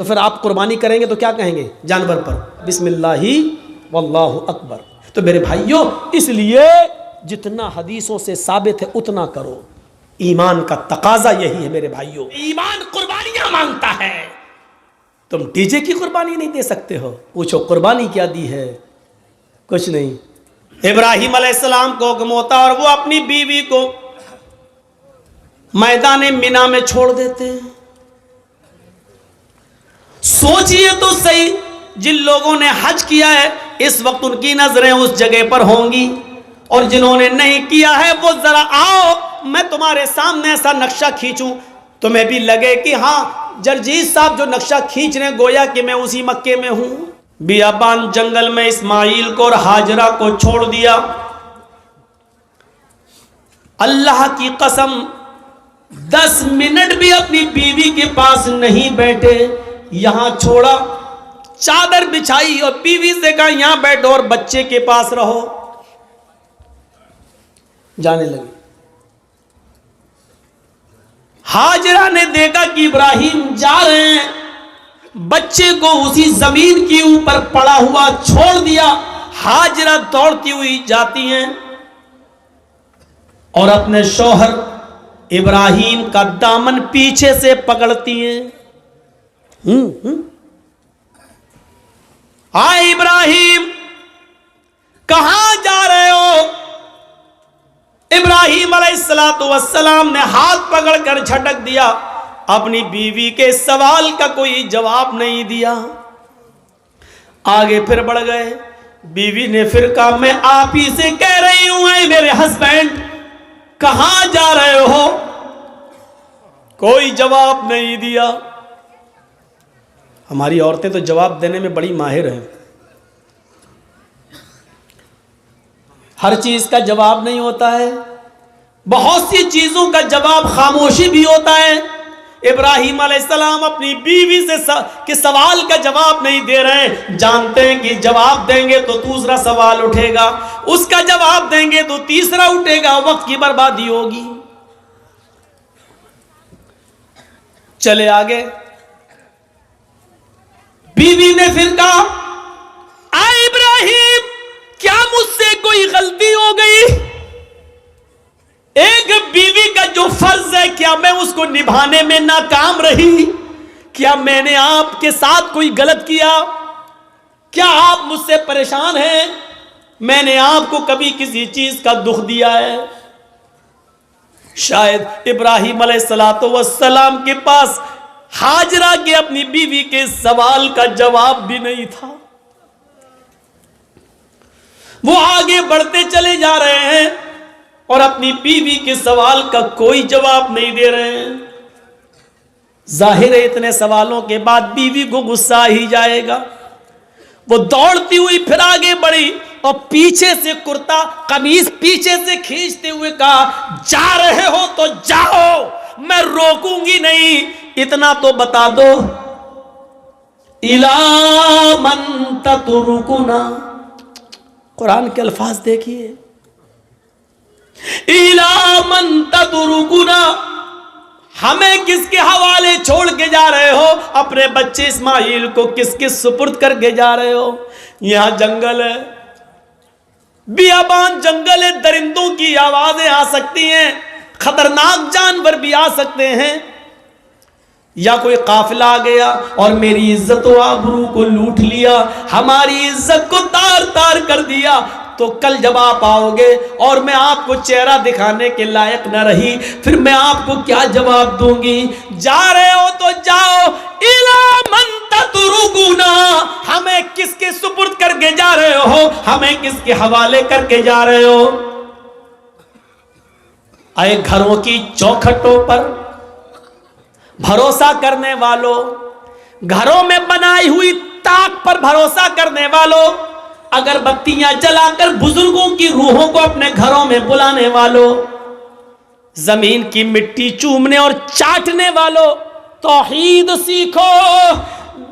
तो फिर आप कुर्बानी करेंगे तो क्या कहेंगे जानवर पर? बिस्मिल्लाही वल्लाहु अकबर। तो मेरे भाइयों, इसलिए जितना हदीसों से साबित है उतना करो। ईमान का तकाजा यही है मेरे भाइयों। ईमान कुर्बानियां मांगता है। तुम डीजे की कुर्बानी नहीं दे सकते हो। पूछो कुर्बानी क्या दी है? कुछ नहीं। इब्राहिम अलैहिस्सलाम को हुक्म होता और वो अपनी बीवी को मैदान मिना में छोड़ देते हैं। सोचिए तो सही, जिन लोगों ने हज किया है इस वक्त उनकी नजरें उस जगह पर होंगी, और जिन्होंने नहीं किया है वो जरा आओ, मैं तुम्हारे सामने ऐसा नक्शा खींचूं, तुम्हें भी लगे कि हाँ जरजीत साहब जो नक्शा खींच रहे गोया कि मैं उसी मक्के में हूं। बियाबान जंगल में इस्माइल को और हाजरा को छोड़ दिया। अल्लाह की कसम 10 मिनट भी अपनी बीवी के पास नहीं बैठे, यहां छोड़ा, चादर बिछाई और बीवी से कहा यहां बैठो और बच्चे के पास रहो। जाने लगे। हाजरा ने देखा कि इब्राहिम जा रहे हैं, बच्चे को उसी जमीन के ऊपर पड़ा हुआ छोड़ दिया। हाजरा दौड़ती हुई जाती हैं और अपने शौहर इब्राहिम का दामन पीछे से पकड़ती हैं। आए इब्राहिम, कहां जा रहे हो? इब्राहिम अलैहिस्सलातु वस्सलाम ने हाथ पकड़कर झटक दिया। अपनी बीवी के सवाल का कोई जवाब नहीं दिया। आगे फिर बढ़ गए। बीवी ने फिर कहा मैं आप ही से कह रही हूं मेरे हस्बैंड, कहां जा रहे हो? कोई जवाब नहीं दिया। हमारी औरतें तो जवाब देने में बड़ी माहिर हैं। हर चीज का जवाब नहीं होता है, बहुत सी चीजों का जवाब खामोशी भी होता है। इब्राहिम अलैहिस्सलाम अपनी बीवी से के सवाल का जवाब नहीं दे रहे, जानते हैं कि जवाब देंगे तो दूसरा सवाल उठेगा, उसका जवाब देंगे तो तीसरा उठेगा, वक्त की बर्बादी होगी। चले आगे। बीवी ने फिर कहा आ इब्राहिम, क्या मुझसे कोई गलती हो गई? एक बीवी का जो फर्ज है क्या मैं उसको निभाने में नाकाम रही? क्या मैंने आपके साथ कोई गलत किया? क्या आप मुझसे परेशान हैं? मैंने आपको कभी किसी चीज का दुख दिया है? शायद इब्राहिम अलैहिस्सलातु वस्सलाम के पास हाजरा के अपनी बीवी के सवाल का जवाब भी नहीं था। वो आगे बढ़ते चले जा रहे हैं और अपनी बीवी के सवाल का कोई जवाब नहीं दे रहे हैं। जाहिर है इतने सवालों के बाद बीवी को गुस्सा ही जाएगा। वो दौड़ती हुई फिर आगे बढ़ी और पीछे से कुर्ता कमीज पीछे से खींचते हुए कहा जा रहे हो तो जाओ, मैं रोकूंगी नहीं, इतना तो बता दो इला मन ततरुकुना। कुरान के अल्फाज देखिए, इला मन ततरुकुना, हमें किसके हवाले छोड़ के जा रहे हो? अपने बच्चे इस्माइल को किसके सुपुर्द करके जा रहे हो? यहां जंगल है, बियाबान जंगल है, दरिंदों की आवाजें आ सकती हैं, खतरनाक जानवर भी आ सकते हैं, या कोई काफिला आ गया और मेरी इज्जत व आबरू को लूट लिया, हमारी इज्जत को तार तार कर दिया, तो कल जब आप आओगे और मैं आपको चेहरा दिखाने के लायक न रही, फिर मैं आपको क्या जवाब दूंगी? जा रहे हो तो जाओ, इला मन ततरुकुना, हमें किसके सुपुर्द करके जा रहे हो? हमें किसके हवाले करके जा रहे हो? आए घरों की चौखटों पर भरोसा करने वालों, घरों में बनाई हुई ताक पर भरोसा करने वालों, अगरबत्तियां जलाकर बुजुर्गों की रूहों को अपने घरों में बुलाने वालों, जमीन की मिट्टी चूमने और चाटने वालों, तौहीद सीखो।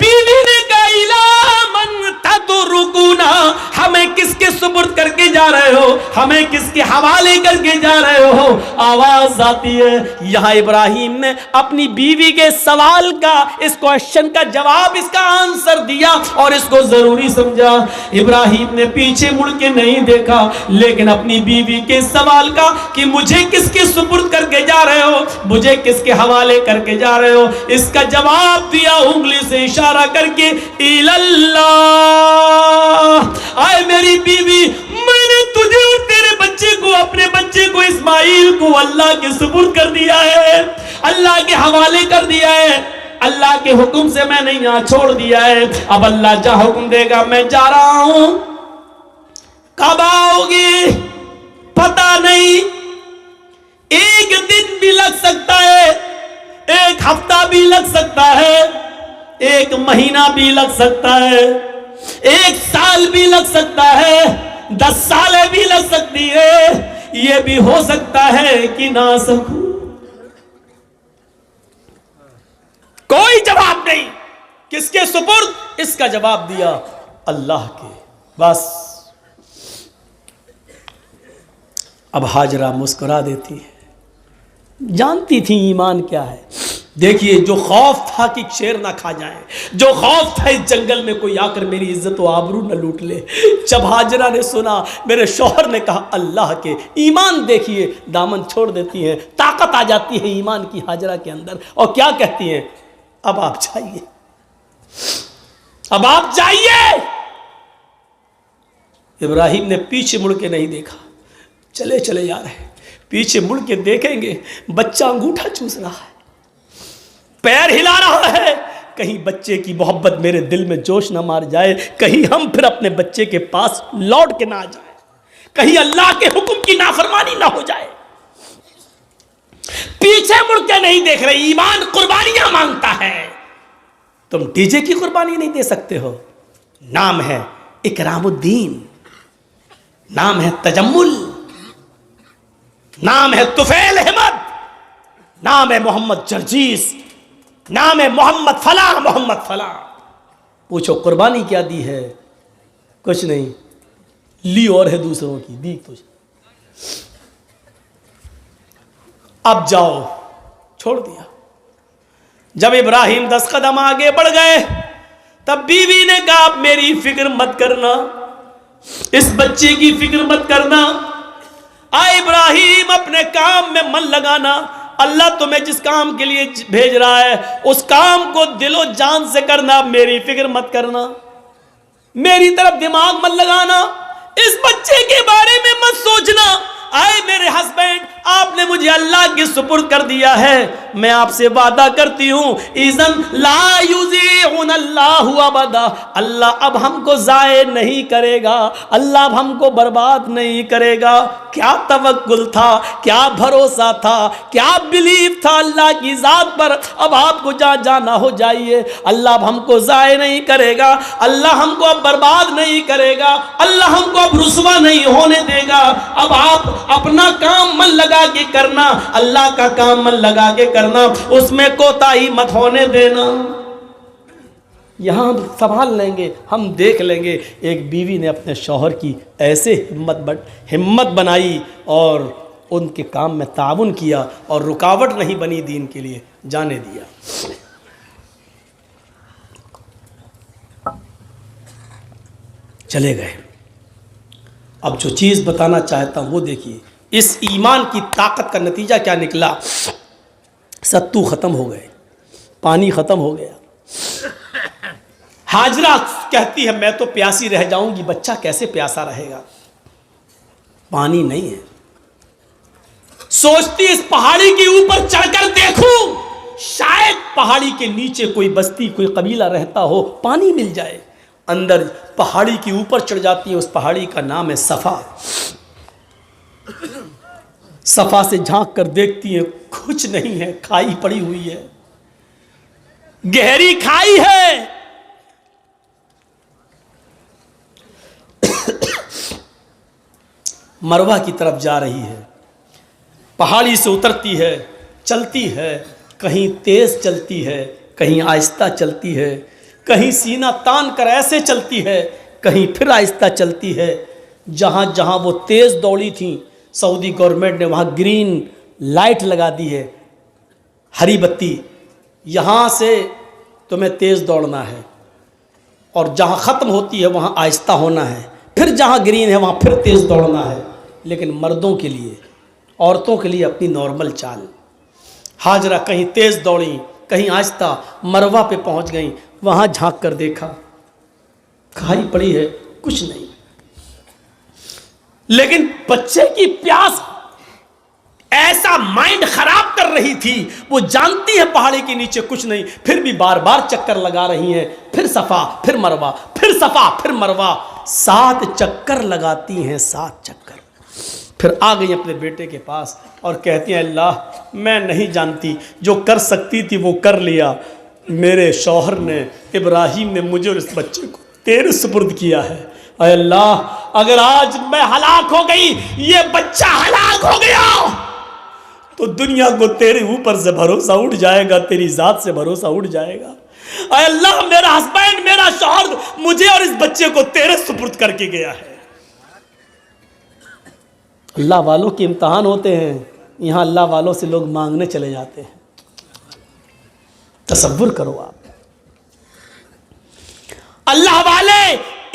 बीवी ने कहा इला मन ततरुकुना, हमें किसके किसके सुपुर्द करके जा रहे हो, हमें किसके हवाले करके जा रहे हो। आवाज आती है। यहां इब्राहिम ने अपनी बीवी के सवाल का, इस क्वेश्चन का जवाब, इसका आंसर दिया और इसको जरूरी समझा। इब्राहिम ने पीछे मुड़ के नहीं देखा, लेकिन अपनी बीवी के सवाल का कि मुझे किसके सुपुर्द करके जा रहे हो, मुझे किसके हवाले करके जा रहे हो, इसका जवाब दिया उंगली से इशारा करके, इल्लल्लाह। आए मेरी बीवी, मैंने तुझे और तेरे बच्चे को, अपने बच्चे को इस्माइल को अल्लाह के सुपुर्द कर दिया है, अल्लाह के हवाले कर दिया है, अल्लाह के हुक्म से मैंने यहां छोड़ दिया है। अब अल्लाह जहां हुक्म देगा मैं जा रहा हूं। कब आओगी पता नहीं, एक दिन भी लग सकता है, एक हफ्ता भी लग सकता है, एक महीना भी लग सकता है, एक साल भी लग सकता है, 10 सालें भी लग सकती है, यह भी हो सकता है कि ना सकूं। कोई जवाब नहीं, किसके सुपुर्द, इसका जवाब दिया अल्लाह के। बस अब हाजरा मुस्कुरा देती है, जानती थी ईमान क्या है। देखिए, जो खौफ था कि शेर ना खा जाए, जो खौफ था इस जंगल में कोई आकर मेरी इज्जत व आबरू न लूट ले, जब हाजरा ने सुना, मेरे शौहर ने कहा अल्लाह के, ईमान देखिए, दामन छोड़ देती है, ताकत आ जाती है ईमान की हाजरा के अंदर, और क्या कहती है, अब आप जाइए, अब आप जाइए। इब्राहिम ने पीछे मुड़ के नहीं देखा, चले चले जा रहे। पीछे मुड़ के देखेंगे, बच्चा अंगूठा चूस रहा है, पैर हिला रहा है, कहीं बच्चे की मोहब्बत मेरे दिल में जोश ना मार जाए, कहीं हम फिर अपने बच्चे के पास लौट के ना आ जाए, कहीं अल्लाह के हुक्म की नाफरमानी ना हो जाए। पीछे मुड़ के नहीं देख रहे। ईमान कुर्बानियां मांगता है। तुम डीजे की कुर्बानी नहीं दे सकते हो। नाम है इकरामुद्दीन, नाम है तजम्मुल, नाम है तुफैल अहमद, नाम है मोहम्मद जर्जीस, नाम है मोहम्मद फला, मोहम्मद फला। पूछो कुर्बानी क्या दी है? कुछ नहीं, ली और है दूसरों की, दी तुझे। अब जाओ, छोड़ दिया। जब इब्राहिम 10 कदम आगे बढ़ गए, तब बीवी ने कहा आप मेरी फिक्र मत करना, इस बच्चे की फिक्र मत करना, आ इब्राहिम अपने काम में मन लगाना, अल्लाह तुम्हें जिस काम के लिए भेज रहा है उस काम को दिलो जान से करना, मेरी फिक्र मत करना, मेरी तरफ दिमाग मत लगाना, इस बच्चे के बारे में मत सोचना। आए मेरे हस्बैंड, आपने मुझे अल्लाह के सुपुर्द कर दिया है, मैं आपसे वादा करती हूं, इज़न ला युज़ीउन अल्लाहु अबदा, अल्लाह अब हमको ज़ाये नहीं करेगा, अल्लाह अब हमको बर्बाद नहीं करेगा। क्या तवक्कुल था, क्या भरोसा था, क्या बिलीव था अल्लाह की ज़ात पर। अब आपको जहाँ जाना हो जाइए, अल्लाह अब हमको ज़ाये नहीं करेगा, अल्लाह हमको अब बर्बाद नहीं करेगा, अल्लाह हमको अब रुसवा नहीं होने देगा। अब आप अपना काम मन लगा के करना, अल्लाह का काम मन लगा के करना, उसमें कोताही मत होने देना। यहां संभाल लेंगे, हम देख लेंगे। एक बीवी ने अपने शौहर की ऐसे हिम्मत बनाई और उनके काम में ताउन किया और रुकावट नहीं बनी, दीन के लिए जाने दिया। चले गए। अब जो चीज़ बताना चाहता हूँ वो देखिए, इस ईमान की ताकत का नतीजा क्या निकला। सत्तू ख़त्म हो गए, पानी ख़त्म हो गया। हाजरा कहती है मैं तो प्यासी रह जाऊंगी, बच्चा कैसे प्यासा रहेगा, पानी नहीं है। सोचती इस पहाड़ी के ऊपर चढ़कर देखूं, शायद पहाड़ी के नीचे कोई बस्ती, कोई कबीला रहता हो, पानी मिल जाए। अंदर पहाड़ी के ऊपर चढ़ जाती है, उस पहाड़ी का नाम है सफ़ा। सफ़ा से झांक कर देखती है, कुछ नहीं है, खाई पड़ी हुई है, गहरी खाई है। मरवा की तरफ जा रही है, पहाड़ी से उतरती है, चलती है, कहीं तेज चलती है, कहीं आहिस्ता चलती है, कहीं सीना तान कर ऐसे चलती है, कहीं फिर आहिस्ता चलती है। जहाँ जहाँ वो तेज़ दौड़ी थी, सऊदी गवर्नमेंट ने वहाँ ग्रीन लाइट लगा दी है, हरी बत्ती, यहाँ से तुम्हें तेज़ दौड़ना है, और जहाँ ख़त्म होती है वहाँ आहिस्ता होना है, फिर जहाँ ग्रीन है वहाँ फिर तेज़ दौड़ना है। लेकिन मर्दों के लिए, औरतों के लिए अपनी नॉर्मल चाल। हाजरा कहीं तेज़ दौड़ी, कहीं आहिस्ता, मरवा पे पहुँच गई, वहाँ झांक कर देखा, खाई पड़ी है, कुछ नहीं। लेकिन बच्चे की प्यास ऐसा माइंड खराब कर रही थी, वो जानती है पहाड़ी के नीचे कुछ नहीं, फिर भी बार बार चक्कर लगा रही हैं, फिर सफा फिर मरवा, फिर सफा फिर मरवा, 7 चक्कर लगाती हैं, 7 चक्कर। फिर आ गई अपने बेटे के पास और कहती हैं, अल्लाह मैं नहीं जानती, जो कर सकती थी वो कर लिया, मेरे शौहर ने, इब्राहिम ने मुझे और इस बच्चे को तेरे सुपुर्द किया है। अय अल्लाह, अगर आज मैं हलाक हो गई, ये बच्चा हलाक हो गया, तो दुनिया को तेरे ऊपर से भरोसा उठ जाएगा, तेरी जात से भरोसा उठ जाएगा। अय अल्लाह, मेरा हस्बैंड, मेरा शौहर मुझे और इस बच्चे को तेरे सुपुर्द करके गया है। अल्लाह वालों के इम्तहान होते हैं, यहाँ अल्लाह वालों से लोग मांगने चले जाते हैं। तसव्वुर करो आप, अल्लाह वाले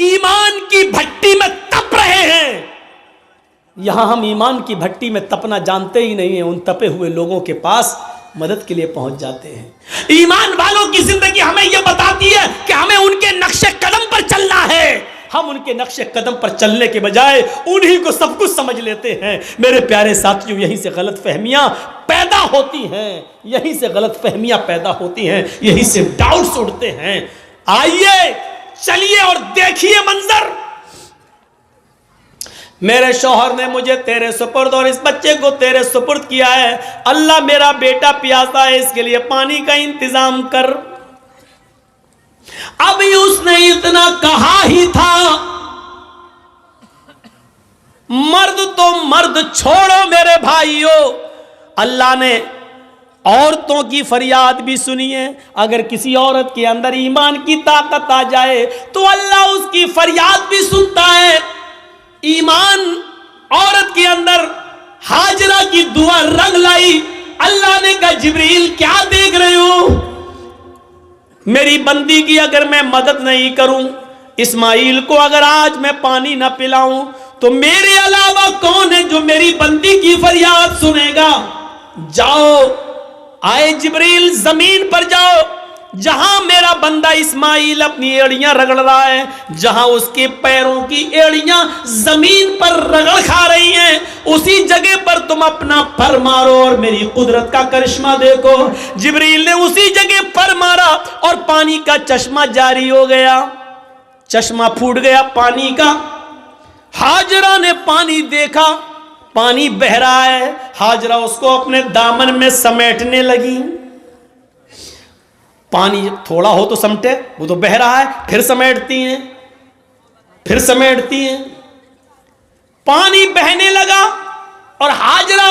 ईमान की भट्टी में तप रहे हैं, यहां हम ईमान की भट्टी में तपना जानते ही नहीं है, उन तपे हुए लोगों के पास मदद के लिए पहुंच जाते हैं। ईमान वालों की जिंदगी हमें यह बताती है कि हमें उनके नक्शे कदम पर चलना है। हम उनके नक्शे कदम पर चलने के बजाय उन्हीं को सब कुछ समझ लेते हैं। मेरे प्यारे साथियों, यहीं से गलत फहमियां पैदा होती हैं, यहीं से गलत फहमियां पैदा होती हैं, यहीं से डाउट्स उठते हैं। आइए चलिए और देखिए मंजर, मेरे शौहर ने मुझे तेरे सुपुर्द और इस बच्चे को तेरे सुपुर्द किया है। अल्लाह, मेरा बेटा प्यासा है, इसके लिए पानी का इंतजाम कर। अभी उसने इतना कहा ही था, मर्द तो मर्द छोड़ो मेरे भाइयों, अल्लाह ने औरतों की फरियाद भी सुनी है। अगर किसी औरत के अंदर ईमान की ताकत आ जाए तो अल्लाह उसकी फरियाद भी सुनता है। ईमान औरत के अंदर हाजरा की दुआ रंग लाई। अल्लाह ने कहा, जिब्रील क्या देख रहे हो, मेरी बंदी की अगर मैं मदद नहीं करूं, इस्माइल को अगर आज मैं पानी ना पिलाऊं, तो मेरे अलावा कौन है जो मेरी बंदी की फरियाद सुनेगा। जाओ, आए जिब्रील, जमीन पर जाओ, जहां मेरा बंदा इस्माइल अपनी एड़ियां रगड़ रहा है, जहां उसके पैरों की एड़ियां जमीन पर रगड़ खा रही हैं, उसी जगह पर तुम अपना पर मारो और मेरी कुदरत का करिश्मा देखो। जिब्रील ने उसी जगह पर मारा और पानी का चश्मा जारी हो गया, चश्मा फूट गया पानी का। हाजरा ने पानी देखा, पानी बह रहा है, हाजरा उसको अपने दामन में समेटने लगी। पानी थोड़ा हो तो समटे, वो तो बह रहा है, फिर समेटती हैं, फिर समेटती हैं। पानी बहने लगा और हाजरा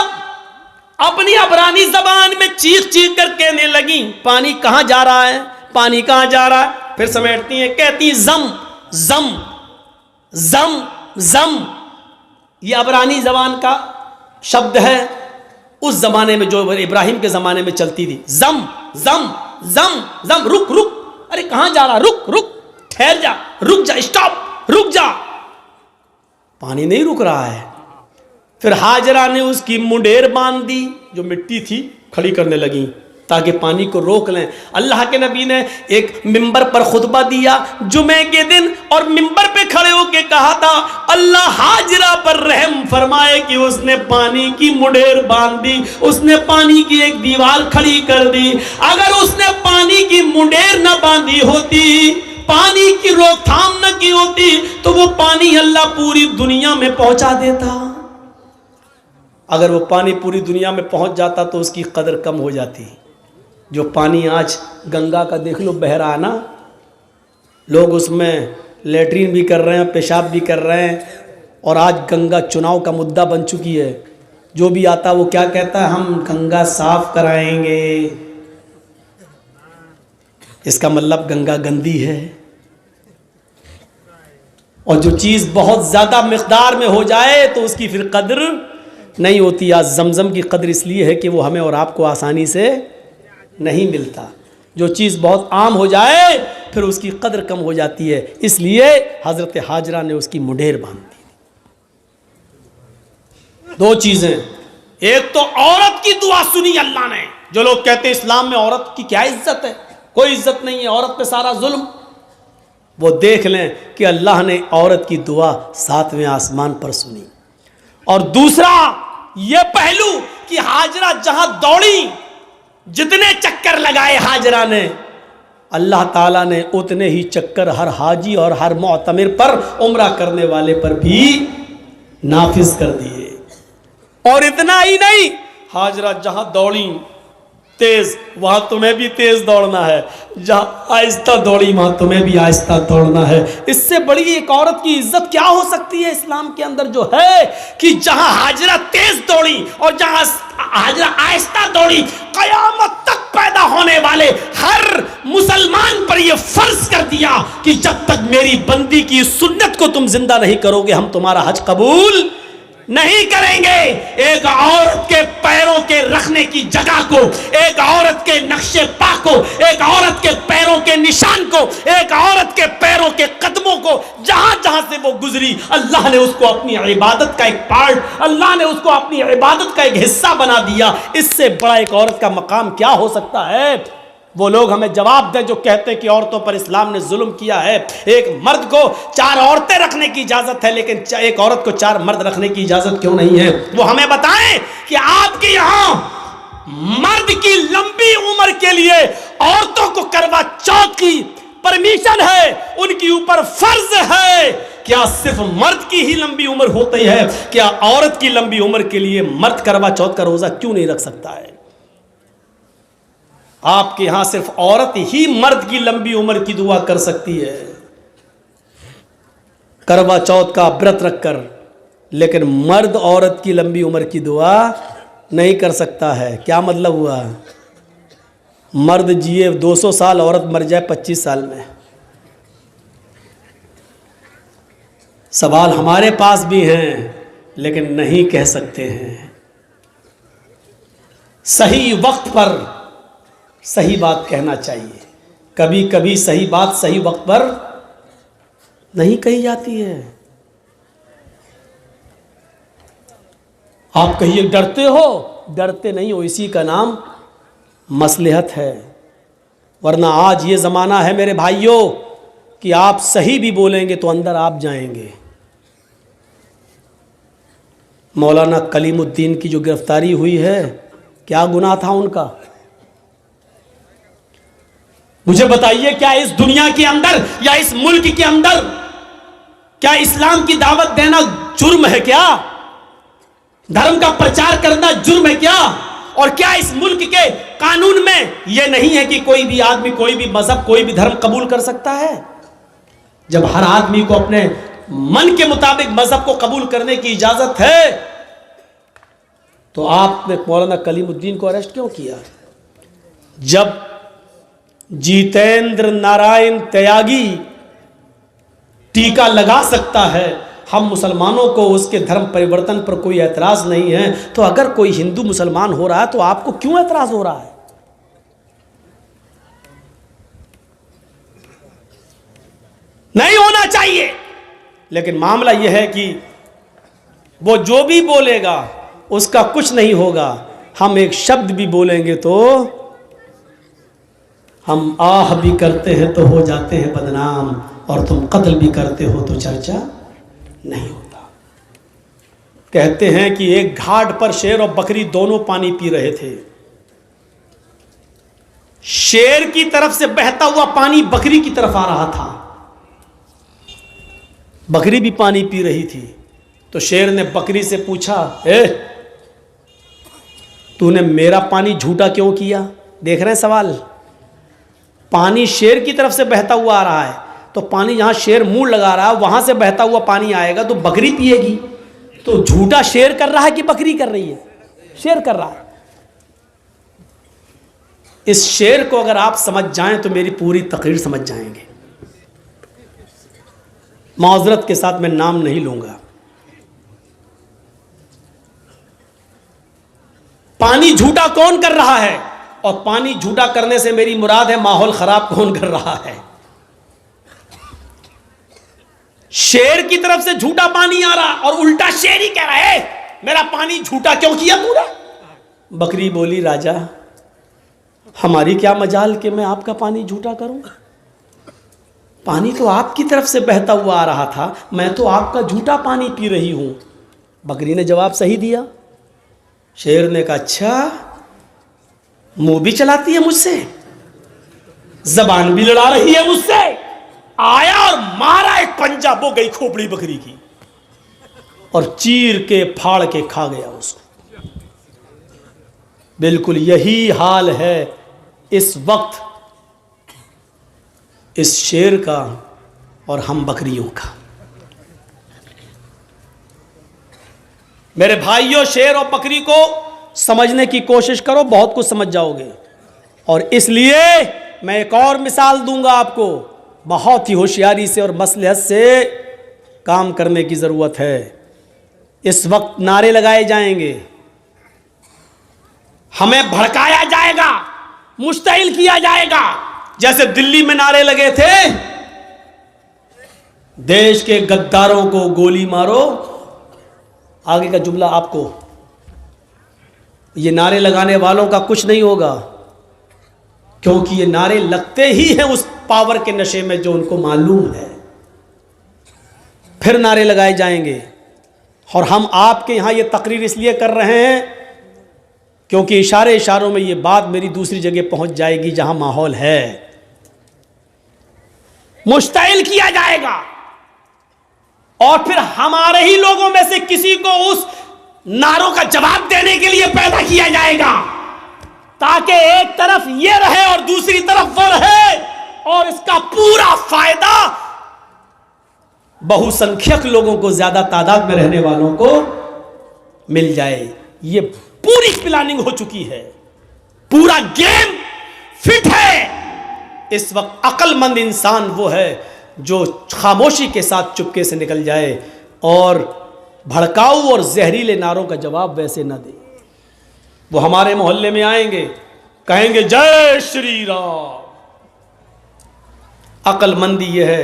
अपनी अबरानी जबान में चीख चीख कर कहने लगी, पानी कहां जा रहा है, पानी कहां जा रहा है। फिर समेटती हैं, कहती जम जम जम जम। ये अबरानी जबान का शब्द है, उस जमाने में जो इब्राहिम के जमाने में चलती थी। जम जम जम जम, रुक रुक, अरे कहां जा रहा, रुक रुक, ठहर जा, रुक जा, स्टॉप, रुक जा। पानी नहीं रुक रहा है। फिर हाजरा ने उसकी मुंडेर बांध दी, जो मिट्टी थी खड़ी करने लगी ताकि पानी को रोक लें। अल्लाह के नबी ने एक मिंबर पर खुतबा दिया जुमे के दिन, और मिंबर पे खड़े होके कहा था, अल्लाह हाजरा पर रहम फरमाए कि उसने पानी की मुंडेर बांध दी, उसने पानी की एक दीवार खड़ी कर दी। अगर उसने पानी की मुंडेर न बांधी होती, पानी की रोकथाम न की होती, तो वो पानी अल्लाह पूरी दुनिया में पहुंचा देता। अगर वो पानी पूरी दुनिया में पहुंच जाता तो उसकी कदर कम हो जाती। जो पानी आज गंगा का देख लो बह रहा है ना, लोग उसमें लेटरिन भी कर रहे हैं, पेशाब भी कर रहे हैं, और आज गंगा चुनाव का मुद्दा बन चुकी है। जो भी आता वो क्या कहता है, हम गंगा साफ कराएंगे। इसका मतलब गंगा गंदी है। और जो चीज़ बहुत ज़्यादा मिक़दार में हो जाए तो उसकी फिर कद्र नहीं होती। आज जमज़म की कद्र इसलिए है कि वो हमें और आपको आसानी से नहीं मिलता। जो चीज़ बहुत आम हो जाए फिर उसकी कद्र कम हो जाती है, इसलिए हज़रत हाजरा ने उसकी मुंडेर बांध दी। दो चीज़ें, एक तो औरत की दुआ सुनी अल्लाह ने। जो लोग कहते हैं इस्लाम में औरत की क्या इज्जत है, कोई इज्जत नहीं है, औरत पे सारा जुल्म, वो देख लें कि अल्लाह ने औरत की दुआ 7वें आसमान पर सुनी। और दूसरा ये पहलू कि हाजरा जहां दौड़ी, जितने चक्कर लगाए हाजरा ने, अल्लाह ताला ने उतने ही चक्कर हर हाजी और हर मुअतमिर पर, उम्रा करने वाले पर भी नाफिज कर दिए। और इतना ही नहीं, हाजरा जहां दौड़ी तेज, वहां तुम्हें भी तेज दौड़ना है, जहां आहिस्ता दौड़ी वहां तुम्हें भी आहिस्ता दौड़ना है। इससे बड़ी एक औरत की इज्जत क्या हो सकती है इस्लाम के अंदर, जो है कि जहां हाजरा तेज दौड़ी और जहां हाजरा आहिस्ता दौड़ी, कयामत तक पैदा होने वाले हर मुसलमान पर यह फर्ज कर दिया कि जब तक मेरी बंदी की सुन्नत को तुम जिंदा नहीं करोगे, हम तुम्हारा हज कबूल नहीं करेंगे। एक औरत के पैरों के रखने की जगह को, एक औरत के नक्शे पा को, एक औरत के पैरों के निशान को, एक औरत के पैरों के कदमों को, जहां जहां से वो गुजरी, अल्लाह ने उसको अपनी इबादत का एक पार्ट, अल्लाह ने उसको अपनी इबादत का एक हिस्सा बना दिया। इससे बड़ा एक औरत का मकाम क्या हो सकता है? वो लोग हमें जवाब दें जो कहते हैं कि औरतों पर इस्लाम ने जुल्म किया है। एक मर्द को 4 औरतें रखने की इजाजत है, लेकिन एक औरत को 4 मर्द रखने की इजाजत क्यों नहीं है? वो हमें बताएं कि आपके यहां मर्द की लंबी उम्र के लिए औरतों को करवा चौथ की परमिशन है, उनके ऊपर फर्ज है। क्या सिर्फ मर्द की ही लंबी उम्र होती है? क्या औरत की लंबी उम्र के लिए मर्द करवा चौथ का रोजा क्यों नहीं रख सकता है? आपके यहां सिर्फ औरत ही मर्द की लंबी उम्र की दुआ कर सकती है, करवा चौथ का व्रत रखकर, लेकिन मर्द औरत की लंबी उम्र की दुआ नहीं कर सकता है। क्या मतलब हुआ? मर्द जिए 200 साल, औरत मर जाए 25 साल में। सवाल हमारे पास भी हैं, लेकिन नहीं कह सकते हैं। सही वक्त पर सही बात कहना चाहिए। कभी कभी सही बात सही वक्त पर नहीं कही जाती है। आप कहिए डरते हो, डरते नहीं हो, इसी का नाम मसलहत है। वरना आज ये ज़माना है मेरे भाइयों कि आप सही भी बोलेंगे तो अंदर आप जाएंगे। मौलाना कलीमुद्दीन की जो गिरफ्तारी हुई है, क्या गुनाह था उनका? मुझे बताइए, क्या इस दुनिया के अंदर या इस मुल्क के अंदर क्या इस्लाम की दावत देना जुर्म है? क्या धर्म का प्रचार करना जुर्म है क्या? और क्या इस मुल्क के कानून में यह नहीं है कि कोई भी आदमी कोई भी मजहब कोई भी धर्म कबूल कर सकता है? जब हर आदमी को अपने मन के मुताबिक मजहब को कबूल करने की इजाजत है, तो आपने मौलाना कलीमुद्दीन को अरेस्ट क्यों किया? जब जितेंद्र नारायण त्यागी टीका लगा सकता है, हम मुसलमानों को उसके धर्म परिवर्तन पर कोई एतराज नहीं है, तो अगर कोई हिंदू मुसलमान हो रहा है तो आपको क्यों एतराज हो रहा है? नहीं होना चाहिए। लेकिन मामला यह है कि वो जो भी बोलेगा उसका कुछ नहीं होगा। हम एक शब्द भी बोलेंगे तो हम आह भी करते हैं तो हो जाते हैं बदनाम, और तुम कत्ल भी करते हो तो चर्चा नहीं होता। कहते हैं कि एक घाट पर शेर और बकरी दोनों पानी पी रहे थे। शेर की तरफ से बहता हुआ पानी बकरी की तरफ आ रहा था। बकरी भी पानी पी रही थी। तो शेर ने बकरी से पूछा, तूने मेरा पानी झूठा क्यों किया? देख रहे हैं सवाल? पानी शेर की तरफ से बहता हुआ आ रहा है, तो पानी जहां शेर मुंह लगा रहा है वहां से बहता हुआ पानी आएगा तो बकरी पिएगी। तो झूठा शेर कर रहा है कि बकरी कर रही है? शेर कर रहा है। इस शेर को अगर आप समझ जाएं तो मेरी पूरी तकरीर समझ जाएंगे। माजरत के साथ मैं नाम नहीं लूंगा। पानी झूठा कौन कर रहा है, और पानी झूठा करने से मेरी मुराद है माहौल खराब कौन कर रहा है। शेर की तरफ से झूठा पानी आ रहा और उल्टा शेर ही कह रहा है मेरा पानी झूठा क्यों किया तूने। बकरी बोली राजा हमारी क्या मजाल कि मैं आपका पानी झूठा करूं, पानी तो आपकी तरफ से बहता हुआ आ रहा था, मैं तो आपका झूठा पानी पी रही हूं। बकरी ने जवाब सही दिया। शेर ने कहा अच्छा मुंह भी चलाती है मुझसे, जबान भी लड़ा रही है मुझसे। आया और मारा एक पंजा, वो गई खोपड़ी बकरी की और चीर के फाड़ के खा गया उसको। बिल्कुल यही हाल है इस वक्त इस शेर का और हम बकरियों का। मेरे भाइयों, शेर और बकरी को समझने की कोशिश करो, बहुत कुछ समझ जाओगे। और इसलिए मैं एक और मिसाल दूंगा आपको, बहुत ही होशियारी से और मसलहत से काम करने की ज़रूरत है। इस वक्त नारे लगाए जाएंगे, हमें भड़काया जाएगा, मुश्तइल किया जाएगा। जैसे दिल्ली में नारे लगे थे देश के गद्दारों को गोली मारो, आगे का जुमला आपको, ये नारे लगाने वालों का कुछ नहीं होगा, क्योंकि ये नारे लगते ही हैं उस पावर के नशे में जो उनको मालूम है। फिर नारे लगाए जाएंगे। और हम आपके यहां ये तकरीर इसलिए कर रहे हैं क्योंकि इशारों में ये बात मेरी दूसरी जगह पहुंच जाएगी जहां माहौल है। मुश्तइल किया जाएगा और फिर हमारे ही लोगों में से किसी को उस नारों का जवाब देने के लिए पैदा किया जाएगा, ताकि एक तरफ ये रहे और दूसरी तरफ वो रहे, और इसका पूरा फायदा बहुसंख्यक लोगों को, ज्यादा तादाद में रहने वालों को मिल जाए। ये पूरी प्लानिंग हो चुकी है, पूरा गेम फिट है। इस वक्त अक्लमंद इंसान वो है जो खामोशी के साथ चुपके से निकल जाए और भड़काऊ और जहरीले नारों का जवाब वैसे न दे। वो हमारे मोहल्ले में आएंगे, कहेंगे जय श्री राम। अक्लमंदी यह है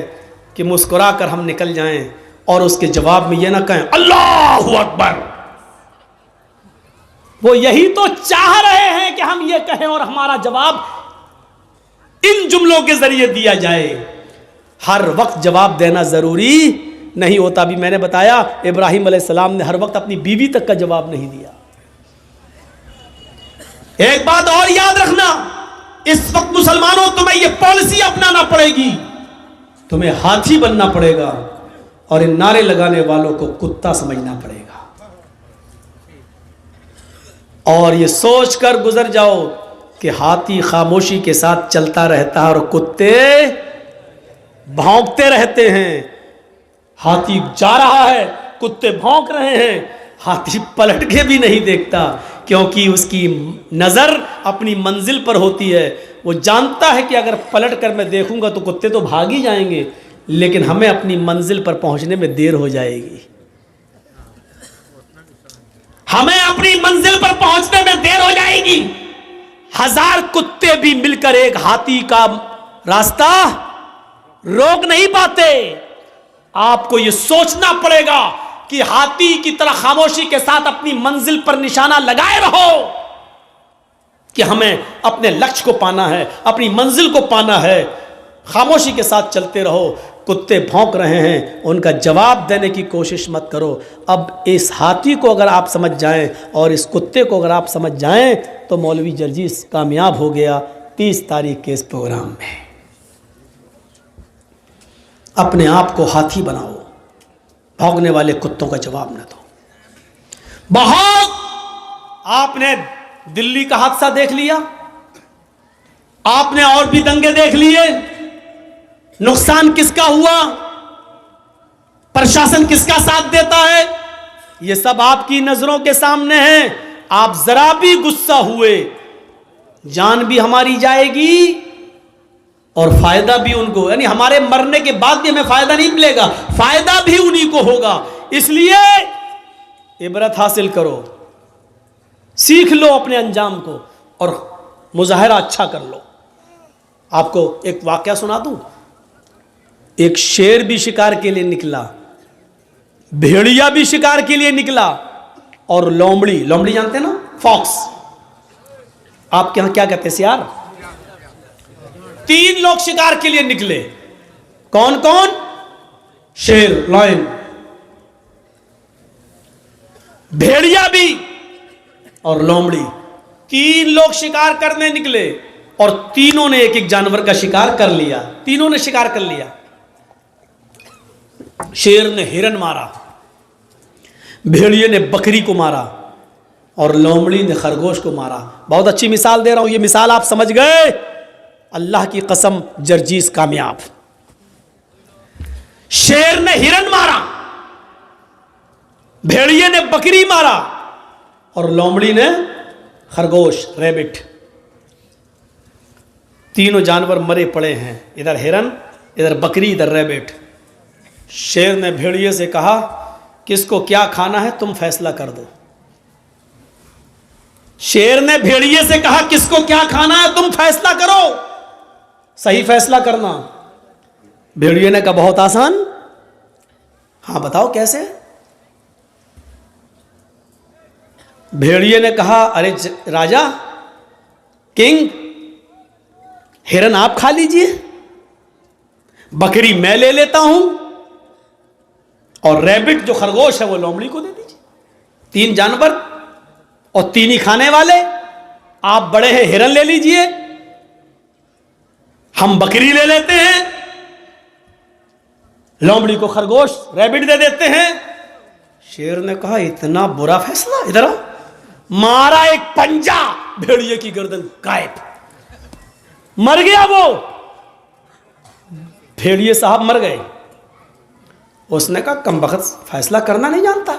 कि मुस्कुराकर हम निकल जाएं और उसके जवाब में यह ना कहें अल्लाहु अकबर। वो यही तो चाह रहे हैं कि हम ये कहें और हमारा जवाब इन जुमलों के जरिए दिया जाए। हर वक्त जवाब देना जरूरी नहीं होता। भी मैंने बताया इब्राहिम अलैहिस्सलाम ने हर वक्त अपनी बीवी तक का जवाब नहीं दिया। एक बात और याद रखना, इस वक्त मुसलमानों तुम्हें यह पॉलिसी अपनाना पड़ेगी, तुम्हें हाथी बनना पड़ेगा और इन नारे लगाने वालों को कुत्ता समझना पड़ेगा। और ये सोचकर गुजर जाओ कि हाथी खामोशी के साथ चलता रहता है और कुत्ते भौंकते रहते हैं। हाथी जा रहा है, कुत्ते भौंक रहे हैं, हाथी पलट के भी नहीं देखता, क्योंकि उसकी नजर अपनी मंजिल पर होती है। वो जानता है कि अगर पलट कर मैं देखूंगा तो कुत्ते तो भाग ही जाएंगे, लेकिन हमें अपनी मंजिल पर पहुंचने में देर हो जाएगी। हमें अपनी मंजिल पर पहुंचने में देर हो जाएगी। 1000 कुत्ते भी मिलकर एक हाथी का रास्ता रोक नहीं पाते। आपको यह सोचना पड़ेगा कि हाथी की तरह खामोशी के साथ अपनी मंजिल पर निशाना लगाए रहो कि हमें अपने लक्ष्य को पाना है, अपनी मंजिल को पाना है। खामोशी के साथ चलते रहो। कुत्ते भौंक रहे हैं, उनका जवाब देने की कोशिश मत करो। अब इस हाथी को अगर आप समझ जाएं और इस कुत्ते को अगर आप समझ जाएं तो मौलवी जर्जीस कामयाब हो गया 30 तारीख के इस प्रोग्राम में। अपने आप को हाथी बनाओ, भौंकने वाले कुत्तों का जवाब न दो। बहुत आपने दिल्ली का हादसा देख लिया, आपने और भी दंगे देख लिए। नुकसान किसका हुआ, प्रशासन किसका साथ देता है, यह सब आपकी नजरों के सामने है। आप जरा भी गुस्सा हुए, जान भी हमारी जाएगी और फायदा भी उनको, यानी हमारे मरने के बाद भी हमें फायदा नहीं मिलेगा, फायदा भी उन्हीं को होगा। इसलिए इबरत हासिल करो, सीख लो अपने अंजाम को और मुजाहरा अच्छा कर लो। आपको एक वाकया सुना दूं। एक शेर भी शिकार के लिए निकला, भेड़िया भी शिकार के लिए निकला, और लोमड़ी, लोमड़ी जानते हैं ना, फॉक्स, आपके यहां क्या कहते हैं सियार, 3 लोग शिकार के लिए निकले। कौन कौन? शेर, लायन, भेड़िया भी और लोमड़ी। 3 लोग शिकार करने निकले और तीनों ने एक एक जानवर का शिकार कर लिया। तीनों ने शिकार कर लिया। शेर ने हिरन मारा, भेड़िए ने बकरी को मारा और लोमड़ी ने खरगोश को मारा। बहुत अच्छी मिसाल दे रहा हूं, ये मिसाल आप समझ गए। अल्लाह की कसम, जर्जीस कामयाब। शेर ने हिरन मारा, भेड़िए ने बकरी मारा और लोमड़ी ने खरगोश, रैबिट। तीनों जानवर मरे पड़े हैं, इधर हिरन, इधर बकरी, इधर रैबिट। शेर ने भेड़िए से कहा, किसको क्या खाना है तुम फैसला कर दो। शेर ने भेड़िए से कहा, किसको क्या खाना है तुम फैसला करो, सही फैसला करना। भेड़िए ने कहा, बहुत आसान। हाँ बताओ कैसे। भेड़िए ने कहा, अरे राजा, किंग, हिरन आप खा लीजिए, बकरी मैं ले लेता हूं, और रैबिट जो खरगोश है वो लोमड़ी को दे दीजिए। 3 जानवर और 3 ही खाने वाले, आप बड़े हैं, हिरन ले लीजिए, हम बकरी ले लेते हैं, लोमड़ी को खरगोश, रैबिट दे देते हैं। शेर ने कहा, इतना बुरा फैसला, इधर आओ। मारा एक पंजा, भेड़िए की गर्दन गायब, मर गया वो। भेड़िए साहब मर गए। उसने कहा, कमबख्त फैसला करना नहीं जानता,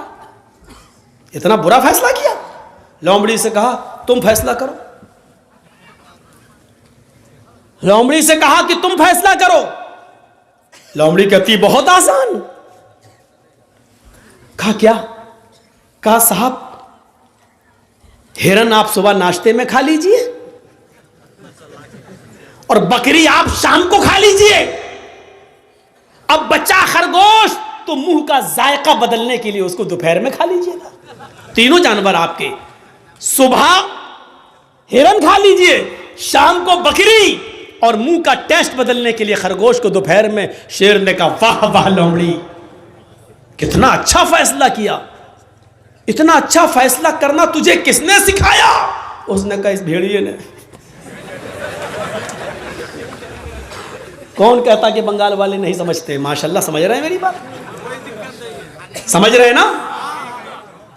इतना बुरा फैसला किया। लोमड़ी से कहा, तुम फैसला करो। लोमड़ी से कहा कि तुम फैसला करो। लोमड़ी कहती, बहुत आसान। कहा क्या? कहा साहब, हिरन आप सुबह नाश्ते में खा लीजिए और बकरी आप शाम को खा लीजिए। अब बचा खरगोश, तो मुंह का जायका बदलने के लिए उसको दोपहर में खा लीजिएगा। तीनों जानवर आपके, सुबह हिरन खा लीजिए, शाम को बकरी, और मुंह का टेस्ट बदलने के लिए खरगोश को दोपहर में। शेर ने कहा, वाह वाह लोमड़ी, कितना अच्छा फैसला किया, इतना अच्छा फैसला करना तुझे किसने सिखाया? उसने कहा, इस भेड़िए ने। कौन कहता कि बंगाल वाले नहीं समझते? माशाल्लाह समझ रहे हैं मेरी बात, समझ रहे हैं ना।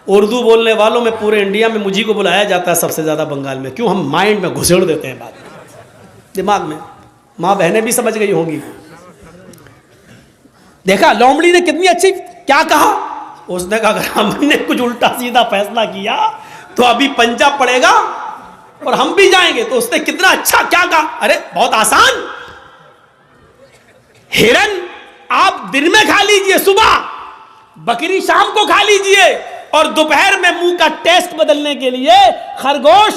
उर्दू बोलने वालों में पूरे इंडिया में मुझी को बुलाया जाता है सबसे ज्यादा बंगाल में। क्यों? हम माइंड में घुसेड़ देते हैं बात, दिमाग में। माँ बहनें भी समझ गई होंगी। देखा लोमड़ी ने कितनी अच्छी, क्या कहा उसने? कहा, अगर हमने कुछ उल्टा सीधा फैसला किया तो अभी पंजा पड़ेगा और हम भी जाएंगे। तो उसने कितना अच्छा क्या कहा, अरे बहुत आसान, हिरन आप दिन में खा लीजिए सुबह, बकरी शाम को खा लीजिए, और दोपहर में मुंह का टेस्ट बदलने के लिए खरगोश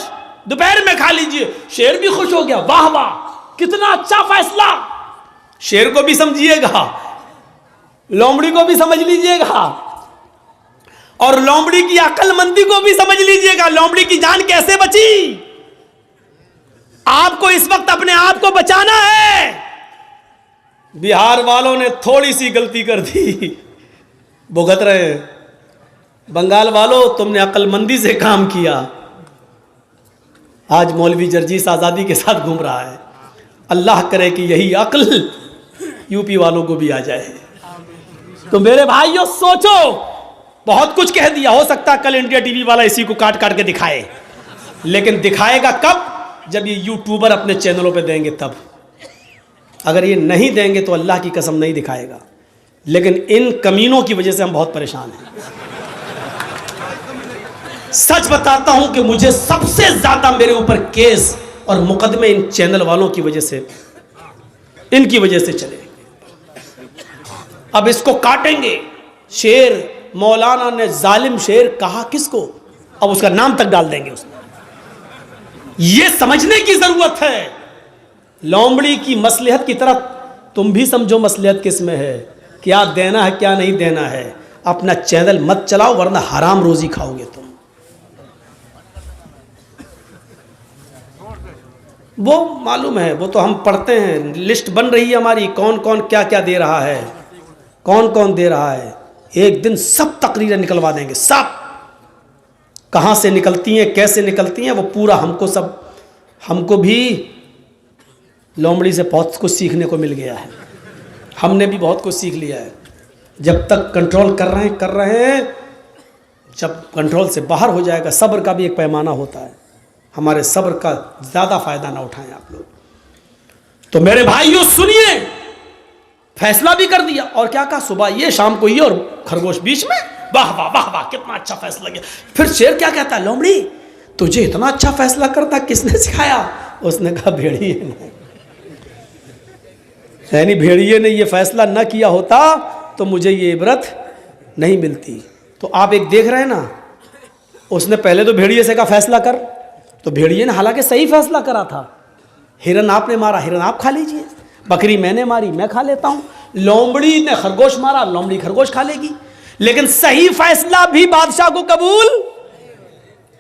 दोपहर में खा लीजिए। शेर भी खुश हो गया, वाह वाह कितना अच्छा फैसला। शेर को भी समझिएगा, लोमड़ी को भी समझ लीजिएगा, और लोमड़ी की अक्लमंदी को भी समझ लीजिएगा। लोमड़ी की जान कैसे बची? आपको इस वक्त अपने आप को बचाना है। बिहार वालों ने थोड़ी सी गलती कर दी, भुगत रहे। बंगाल वालों, तुमने अक्लमंदी से काम किया। आज मौलवी जर्जीस आज़ादी के साथ घूम रहा है। अल्लाह करे कि यही अक्ल यूपी वालों को भी आ जाए। तो मेरे भाइयों सोचो, बहुत कुछ कह दिया, हो सकता कल इंडिया टीवी वाला इसी को काट काट के दिखाए, लेकिन दिखाएगा कब? जब ये यूट्यूबर अपने चैनलों पे देंगे तब। अगर ये नहीं देंगे तो अल्लाह की कसम नहीं दिखाएगा। लेकिन इन कमीनों की वजह से हम बहुत परेशान हैं। सच बताता हूं कि मुझे सबसे ज्यादा मेरे ऊपर केस और मुकदमे इन चैनल वालों की वजह से इनकी वजह से चले। अब इसको काटेंगे। शेर, मौलाना ने जालिम शेर कहा किसको? अब उसका नाम तक डाल देंगे उसमें। यह समझने की जरूरत है लोमड़ी की मसलहत की तरह तुम भी समझो मसलहत किस में है, क्या देना है क्या नहीं देना है। अपना चैनल मत चलाओ वरना हराम रोजी खाओगे तुम। वो मालूम है, वो तो हम पढ़ते हैं, लिस्ट बन रही है हमारी, कौन कौन क्या क्या दे रहा है, कौन कौन दे रहा है। एक दिन सब तकरीरें निकलवा देंगे, सब कहाँ से निकलती हैं कैसे निकलती हैं वो पूरा हमको भी लोमड़ी से बहुत कुछ सीखने को मिल गया है। हमने भी बहुत कुछ सीख लिया है। जब तक कंट्रोल कर रहे हैं, जब कंट्रोल से बाहर हो जाएगा, सब्र का भी एक पैमाना होता है, हमारे सब्र का ज़्यादा फायदा ना उठाएं आप लोग। तो मेरे भाइयों सुनिए, फैसला भी कर दिया और क्या कहा, सुबह ये शाम को ये और खरगोश बीच में। वाह वाह वाह वाह, कितना अच्छा फैसला किया। फिर शेर क्या कहता है, लोमड़ी तुझे इतना अच्छा फैसला करता किसने सिखाया? उसने कहा भेड़िए ने। यानी भेड़िए ने ये फैसला न किया होता तो मुझे ये इबरत नहीं मिलती। तो आप एक देख रहे हैं ना, उसने पहले तो भेड़िए से कहा फैसला कर, तो भेड़िए ने हालांकि सही फैसला करा था। हिरन आपने मारा, हिरन आप खा लीजिए। बकरी मैंने मारी, मैं खा लेता हूं। लोमड़ी ने खरगोश मारा, लोमड़ी खरगोश खा लेगी। लेकिन सही फैसला भी बादशाह को कबूल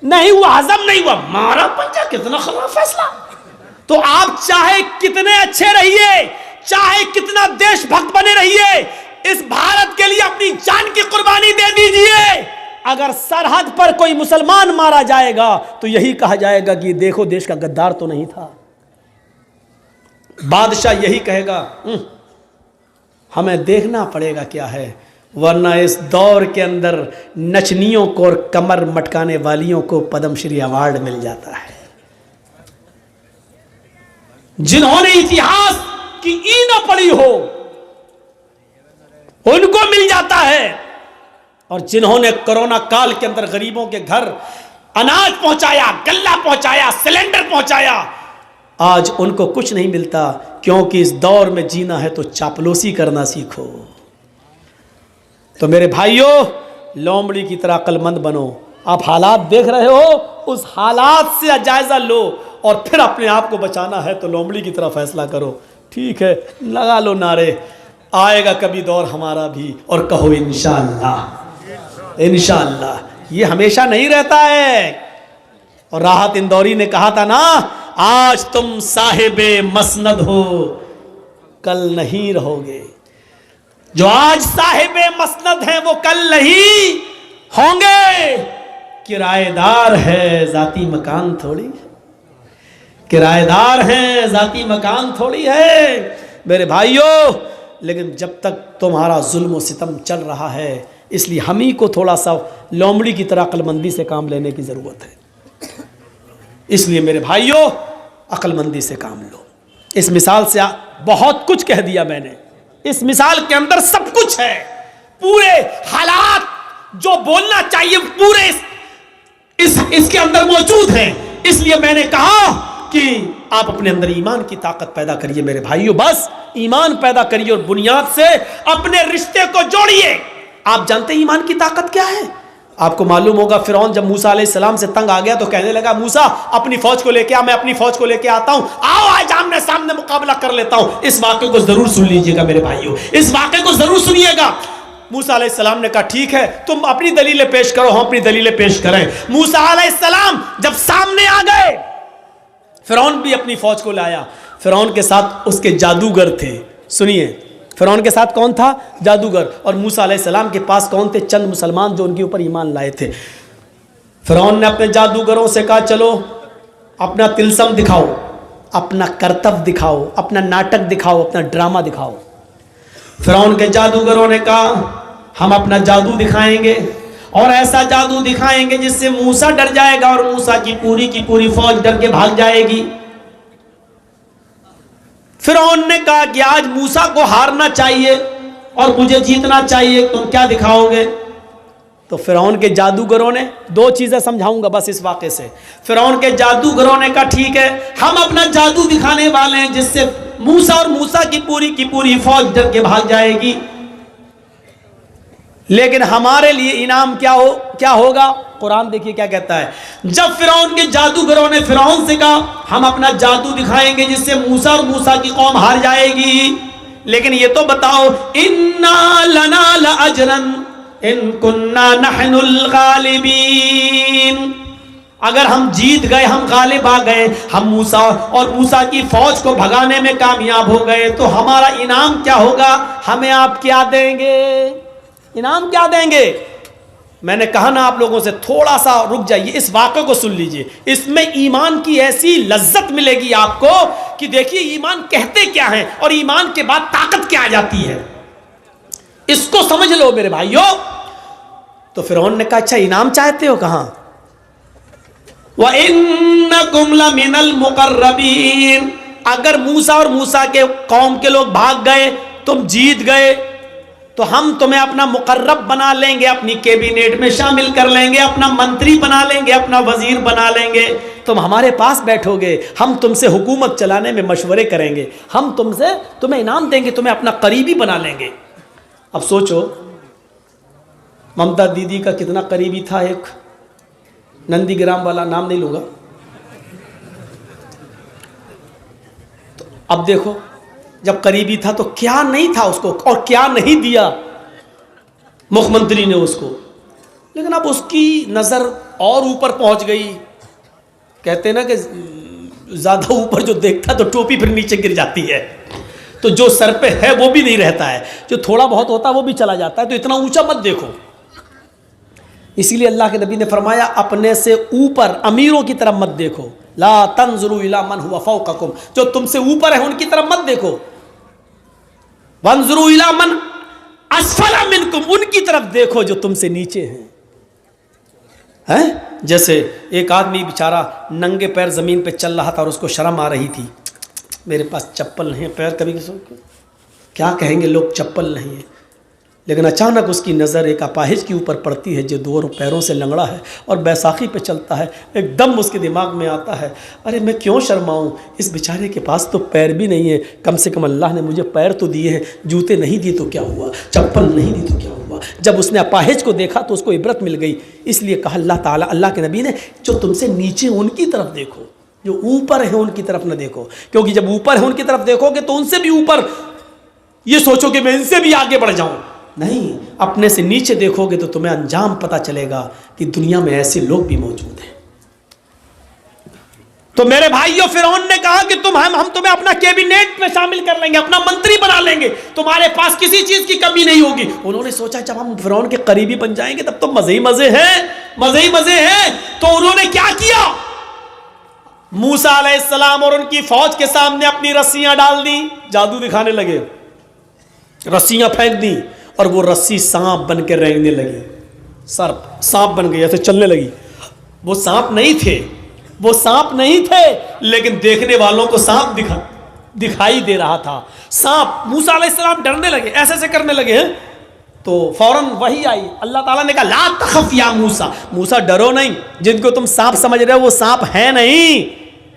नहीं हुआ, हजम नहीं हुआ। मारा पंजा, कितना खराब फैसला। तो आप चाहे कितने अच्छे रहिए, चाहे कितना देशभक्त बने रहिए, इस भारत के लिए अपनी जान की कुर्बानी दे दीजिए। अगर सरहद पर कोई मुसलमान मारा जाएगा तो यही कहा जाएगा कि देखो देश का गद्दार तो नहीं था। बादशाह यही कहेगा हमें देखना पड़ेगा क्या है, वरना इस दौर के अंदर नचनियों को और कमर मटकाने वालियों को पद्मश्री अवार्ड मिल जाता है। जिन्होंने इतिहास की ई न पढ़ी हो उनको मिल जाता है, और जिन्होंने कोरोना काल के अंदर गरीबों के घर अनाज पहुंचाया, गल्ला पहुंचाया, सिलेंडर पहुंचाया, आज उनको कुछ नहीं मिलता। क्योंकि इस दौर में जीना है तो चापलूसी करना सीखो। तो मेरे भाइयों, लोमड़ी की तरह अक्लमंद बनो। आप हालात देख रहे हो, उस हालात से जायजा लो और फिर अपने आप को बचाना है तो लोमड़ी की तरह फैसला करो। ठीक है, लगा लो नारे, आएगा कभी दौर हमारा भी, और कहो इंशाअल्लाह। इंशाअल्लाह ये हमेशा नहीं रहता है। और राहत इंदौरी ने कहा था ना, आज तुम साहिबे मसनद हो, कल नहीं रहोगे। जो आज साहिबे मसनद हैं वो कल नहीं होंगे। किराएदार है, जाती मकान थोड़ी है। किराएदार हैं, जाती मकान थोड़ी है मेरे भाइयों। लेकिन जब तक तुम्हारा जुल्म व सितम चल रहा है, इसलिए हम ही को थोड़ा सा लोमड़ी की तरह अक्लमंदी से काम लेने की ज़रूरत है। इसलिए मेरे भाइयों, अक्लमंदी से काम लो। इस मिसाल से बहुत कुछ कह दिया मैंने। इस मिसाल के अंदर सब कुछ है, पूरे हालात जो बोलना चाहिए पूरे इसके अंदर मौजूद हैं। इसलिए मैंने कहा कि आप अपने अंदर ईमान की ताकत पैदा करिए मेरे भाइयों। बस ईमान पैदा करिए और बुनियाद से अपने रिश्ते को जोड़िए। आप जानते हैं ईमान की ताकत क्या है? आपको मालूम होगा, फिरौन जब मूसा अलैहिस्सलाम से तंग आ गया तो कहने लगा, मूसा अपनी फौज को लेके आ, मैं अपनी फौज को लेके आता हूं, आओ आज आमने सामने मुकाबला कर लेता हूं। इस वाक़े को जरूर सुन लीजिएगा मेरे भाइयों, इस वाक़े को जरूर सुनिएगा। मूसा अलैहिस्सलाम ने कहा ठीक है, तुम अपनी दलीलें पेश करो, हम अपनी दलीलें पेश करें। मूसा अलैहिस्सलाम जब सामने आ गए, फिरौन भी अपनी फौज को लाया। फिरौन के साथ उसके जादूगर थे। सुनिए, फिरौन के साथ कौन था? जादूगर। और मूसा अलैहिस्सलाम के पास कौन थे? चंद मुसलमान जो उनके ऊपर ईमान लाए थे। फिरौन ने अपने जादूगरों से कहा, चलो अपना तिलस्म दिखाओ, अपना करतब दिखाओ, अपना नाटक दिखाओ, अपना ड्रामा दिखाओ। फिरौन के जादूगरों ने कहा, हम अपना जादू दिखाएंगे और ऐसा जादू दिखाएंगे जिससे मूसा डर जाएगा और मूसा की पूरी फौज डर के भाग जाएगी। फिरौन ने कहा कि आज मूसा को हारना चाहिए और मुझे जीतना चाहिए, तुम क्या दिखाओगे? तो फिरौन के जादूगरों ने, दो चीज़ें समझाऊंगा बस इस वाक़े से। फिरौन के जादूगरों ने कहा ठीक है, हम अपना जादू दिखाने वाले हैं जिससे मूसा और मूसा की पूरी फौज डर के भाग जाएगी, लेकिन हमारे लिए इनाम क्या होगा? कुरान देखिए क्या कहता है। जब फिरौन के जादूगरों ने फिरौन से कहा हम अपना जादू दिखाएंगे जिससे मूसा और मूसा की कौम हार जाएगी, लेकिन ये तो बताओ इन्ना लना लअजरन इन कुन्ना नहनुल गालिबीन, अगर हम जीत गए, हम गालिब आ गए, हम मूसा और मूसा की फौज को भगाने में कामयाब हो गए, तो हमारा इनाम क्या होगा? हमें आप क्या देंगे? इनाम क्या देंगे? मैंने कहा ना आप लोगों से, थोड़ा सा रुक जाइए, इस वाक़े को सुन लीजिए। इसमें ईमान की ऐसी लज्जत मिलेगी आपको कि देखिए ईमान कहते क्या है और ईमान के बाद ताकत क्या आ जाती है, इसको समझ लो मेरे भाइयों। तो फिरौन ने कहा अच्छा इनाम चाहते हो? कहां? व इन्नकुम लमिनल मुकर्रबीन, अगर मूसा और मूसा के कौम के लोग भाग गए, तुम जीत गए, तो हम तुम्हें अपना मुकर्रब बना लेंगे, अपनी कैबिनेट में शामिल कर लेंगे, अपना मंत्री बना लेंगे, अपना वजीर बना लेंगे, तुम हमारे पास बैठोगे, हम तुमसे हुकूमत चलाने में मशवरे करेंगे, हम तुम्हें इनाम देंगे, तुम्हें अपना करीबी बना लेंगे। अब सोचो ममता दीदी का कितना करीबी था एक नंदीग्राम वाला, नाम नहीं लूंगा। तो अब देखो जब करीबी था तो क्या नहीं था उसको और क्या नहीं दिया मुख्यमंत्री ने उसको, लेकिन अब उसकी नज़र और ऊपर पहुंच गई। कहते हैं ना कि ज़्यादा ऊपर जो देखता तो टोपी फिर नीचे गिर जाती है, तो जो सर पे है वो भी नहीं रहता है, जो थोड़ा बहुत होता है वो भी चला जाता है, तो इतना ऊंचा मत देखो। इसीलिए अल्लाह के नबी ने फरमाया अपने से ऊपर अमीरों की तरफ मत देखो, ला तंजुरू इला मन हुवा फौककुम, जो तुमसे ऊपर है उनकी तरफ मत देखो, वंजुरू इला मन अस्फला मिनकुम, उनकी तरफ देखो जो तुमसे नीचे हैं। जैसे एक आदमी बेचारा नंगे पैर जमीन पे चल रहा था और उसको शर्म आ रही थी, मेरे पास चप्पल नहीं है, पैर कभी क्या कहेंगे लोग चप्पल नहीं है, लेकिन अचानक उसकी नज़र एक अपाहिज के ऊपर पड़ती है जो दो पैरों से लंगड़ा है और बैसाखी पे चलता है। एकदम उसके दिमाग में आता है अरे मैं क्यों शर्माऊं, इस बेचारे के पास तो पैर भी नहीं है, कम से कम अल्लाह ने मुझे पैर तो दिए हैं, जूते नहीं दिए तो क्या हुआ, चप्पल नहीं दी तो क्या हुआ। जब उसने अपाहिज को देखा तो उसको इबरत मिल गई, इसलिए कहा अल्लाह ताला, अल्लाह के नबी ने, जो तुमसे नीचे उनकी तरफ देखो, जो ऊपर है उनकी तरफ न देखो, क्योंकि जब ऊपर है उनकी तरफ देखोगे तो उनसे भी ऊपर ये सोचोगे मैं इनसे भी आगे बढ़ जाऊं, नहीं, अपने से नीचे देखोगे तो तुम्हें अंजाम पता चलेगा कि दुनिया में ऐसे लोग भी मौजूद हैं। तो मेरे भाइयों फिरौन ने कहा कि हम तुम्हें अपना कैबिनेट में शामिल कर लेंगे, अपना मंत्री बना लेंगे, तुम्हारे पास किसी चीज की कमी नहीं होगी। उन्होंने सोचा जब हम फिरौन के करीबी बन जाएंगे तब तो मजे ही मजे हैं, मजे ही मजे हैं। तो उन्होंने क्या किया, मूसा अलैहिस्सलाम और उनकी फौज के सामने अपनी रस्सियां डाल दी, जादू दिखाने लगे, रस्सियां फेंक दी और वो रस्सी सांप बन के रेंगने लगी, सर्प सांप बन गई, ऐसे चलने लगी। वो सांप नहीं थे, वो सांप नहीं थे, लेकिन देखने वालों को सांप दिखाई दे रहा था। सांप, मूसा अलैहिस्सलाम डरने लगे, ऐसे ऐसे करने लगे हैं, तो फौरन वही आई, अल्लाह ताला ने कहा ला तखफ या मूसा, मूसा डरो नहीं, जिनको तुम सांप समझ रहे हो वो सांप है नहीं,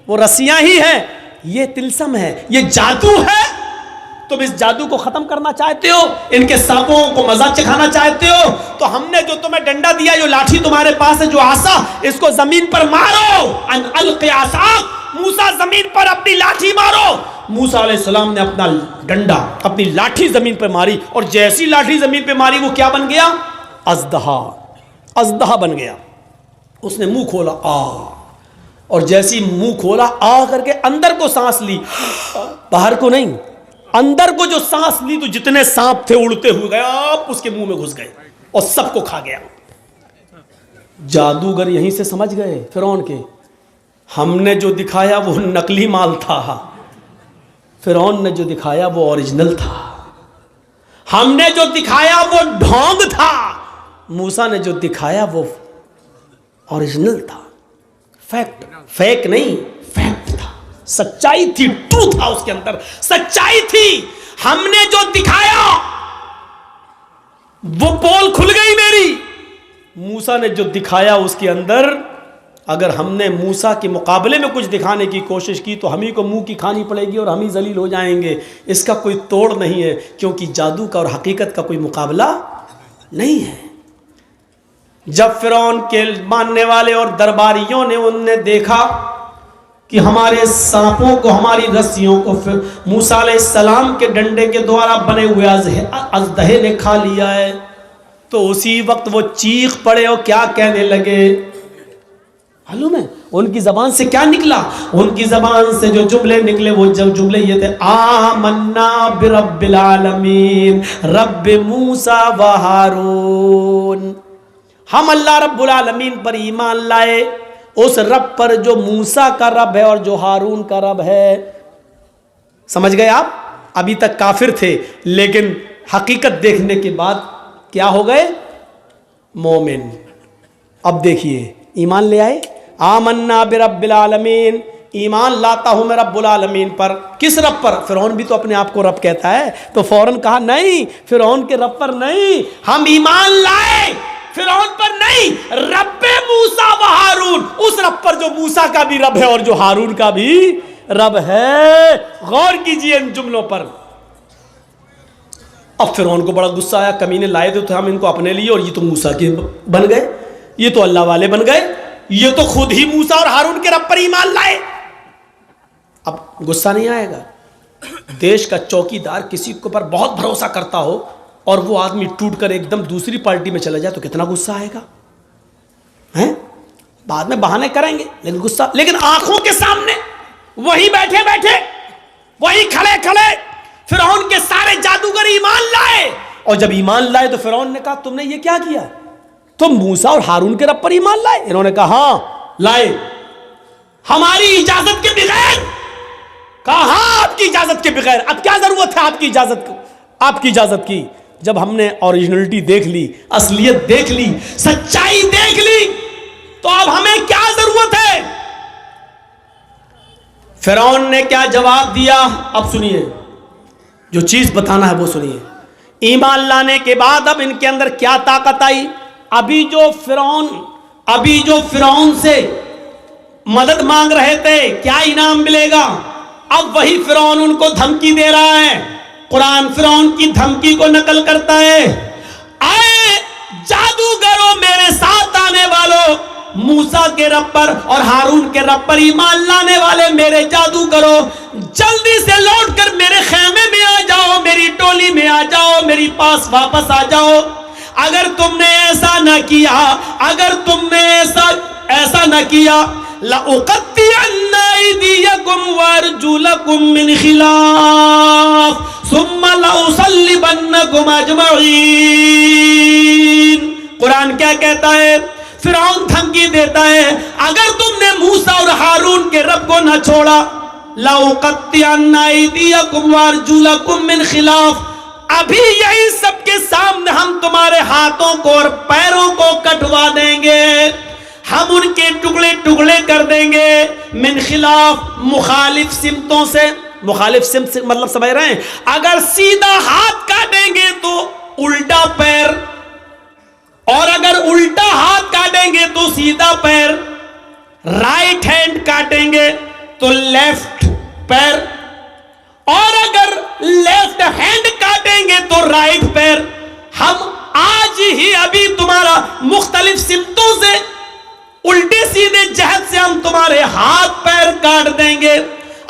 वो रस्सियां ही हैं, ये तिलस्म है, ये जादू है। तुम इस जादू को खत्म करना चाहते हो, इनके सांपों को मजा चखाना चाहते हो, तो हमने जो तुम्हें डंडा दिया, जो लाठी तुम्हारे पास है, जो आसा, इसको जमीन पर मारो, अन अलक़ि आसाक, मूसा जमीन पर अपनी लाठी मारो। मूसा अलैहिस्सलाम ने अपना डंडा, अपनी लाठी जमीन पर मारी और जैसी लाठी जमीन पर मारी वो क्या बन गया, अज़दहा, अज़दहा बन गया। उसने मुंह खोला आ, और जैसी मुंह खोला आ करके अंदर को सांस ली, बाहर को नहीं, अंदर को जो सांस ली तो जितने सांप थे उड़ते हुए गए, आप उसके मुंह में घुस गए और सबको खा गया। जादूगर यहीं से समझ गए फिरौन के, हमने जो दिखाया वो नकली माल था, फिरौन ने जो दिखाया वो ओरिजिनल था, हमने जो दिखाया वो ढोंग था, मूसा ने जो दिखाया वो ओरिजिनल था, फैक्ट, फेक नहीं, फैक्ट था, सच्चाई थी, ट्रूथ था उसके अंदर, सच्चाई थी। हमने जो दिखाया वो पोल खुल गई मेरी, मूसा ने जो दिखाया उसके अंदर, अगर हमने मूसा के मुकाबले में कुछ दिखाने की कोशिश की तो हम ही को मुंह की खानी पड़ेगी और हम ही जलील हो जाएंगे। इसका कोई तोड़ नहीं है, क्योंकि जादू का और हकीकत का कोई मुकाबला नहीं है। जब फिरौन के मानने वाले और दरबारियों ने उनने देखा कि हमारे सांपों को, हमारी रस्सियों को मूसा अलैहिस्सलाम के डंडे के द्वारा बने हुए अजदहे ने खा लिया है, तो उसी वक्त वो चीख पड़े और क्या कहने लगे मालूम है? उनकी जबान से क्या निकला? उनकी जबान से जो जुमले निकले वो जब जुमले ये थे, आमन्ना बिरब्बिल आलमीन रब्ब मूसा व हारून। हम अल्लाह रब्बुल आलमीन पर ईमान लाए, उस रब पर जो मूसा का रब है और जो हारून का रब है। समझ गए आप? अभी तक काफिर थे, लेकिन हकीकत देखने के बाद क्या हो गए? मोमिन। अब देखिए, ईमान ले आए। आमन्ना बिरब्बिल आलमीन, ईमान लाता हूं मैं रब्बुल आलमीन पर। किस रब पर? फिरौन भी तो अपने आप को रब कहता है, तो फौरन कहा नहीं, फिरौन के रब पर नहीं, हम ईमान लाए फिरौन पर नहीं, रब्बे मूसा व हारून, उस रब पर जो मूसा का भी रब है और जो हारून का भी रब है। गौर कीजिए इन जुमलों पर। अब फिरौन को बड़ा गुस्सा आया, कमीने लाए थे हम इनको अपने लिए और ये तो मूसा के बन गए, ये तो अल्लाह वाले बन गए, ये तो खुद ही मूसा और हारून के रब पर ईमान लाए। अब गुस्सा नहीं आएगा? देश का चौकीदार किसी के ऊपर बहुत भरोसा करता हो और वो आदमी टूटकर एकदम दूसरी पार्टी में चला जाए तो कितना गुस्सा आएगा? हैं? बाद में बहाने करेंगे, लेकिन गुस्सा, लेकिन आंखों के सामने वही बैठे बैठे, वही खड़े खड़े फिरौन के सारे जादूगर ईमान लाए। और जब ईमान लाए तो फिरौन ने कहा तुमने ये क्या किया? तुम मूसा और हारून के रब पर ईमान लाए? इन्होंने कहा हाँ लाए, हमारी इजाजत के बगैर। कहा हाँ आपकी इजाजत के बगैर। अब क्या जरूरत है आपकी इजाजत को, आपकी इजाजत की? जब हमने ओरिजिनलिटी देख ली, असलियत देख ली, सच्चाई देख ली, तो अब हमें क्या जरूरत है? फिरौन ने क्या जवाब दिया? अब सुनिए, जो चीज बताना है वो सुनिए। ईमान लाने के बाद अब इनके अंदर क्या ताकत आई? अभी जो फिरौन से मदद मांग रहे थे, क्या इनाम मिलेगा, अब वही फिरौन उनको धमकी दे रहा है। कुरान फिरौन की धमकी को नकल करता है। आए जादूगरों, मेरे साथ आने वालों, मूसा के रब पर और हारून के रब पर ईमान लाने वाले मेरे जादूगरों, जल्दी से लौटकर मेरे खेमे में आ जाओ, मेरी टोली में आ जाओ, मेरी पास वापस आ जाओ। अगर तुमने ऐसा न किया, अगर तुमने ऐसा न किया, लउक़त्तिअन्ना अयदियकुम वअरजुलकुम मिन खिलाफ सुम्मा लउसल्लिबन्नकुम अजमईन। कुरान क्या कहता है? फिरौन धमकी देता है, अगर तुमने मूसा और हारून के रब को न छोड़ा, लउक़त्तिअन्ना अयदियकुम वअरजुलकुम मिन खिलाफ, अभी यही सबके सामने हम तुम्हारे हाथों को और पैरों को कटवा देंगे, हम उनके टुकड़े टुकड़े कर देंगे। मिन खिलाफ, मुखालिफ सिमतों से। मुखालिफ सिमत से मतलब समझ रहे हैं? अगर सीधा हाथ काटेंगे तो उल्टा पैर, और अगर उल्टा हाथ काटेंगे तो सीधा पैर, राइट हैंड काटेंगे तो लेफ्ट पैर, और अगर लेफ्ट हैंड काटेंगे तो राइट पैर। हम आज ही अभी तुम्हारा मुख्तलिफ सिमतों से, उल्टे सीधे जहत से हम तुम्हारे हाथ पैर काट देंगे।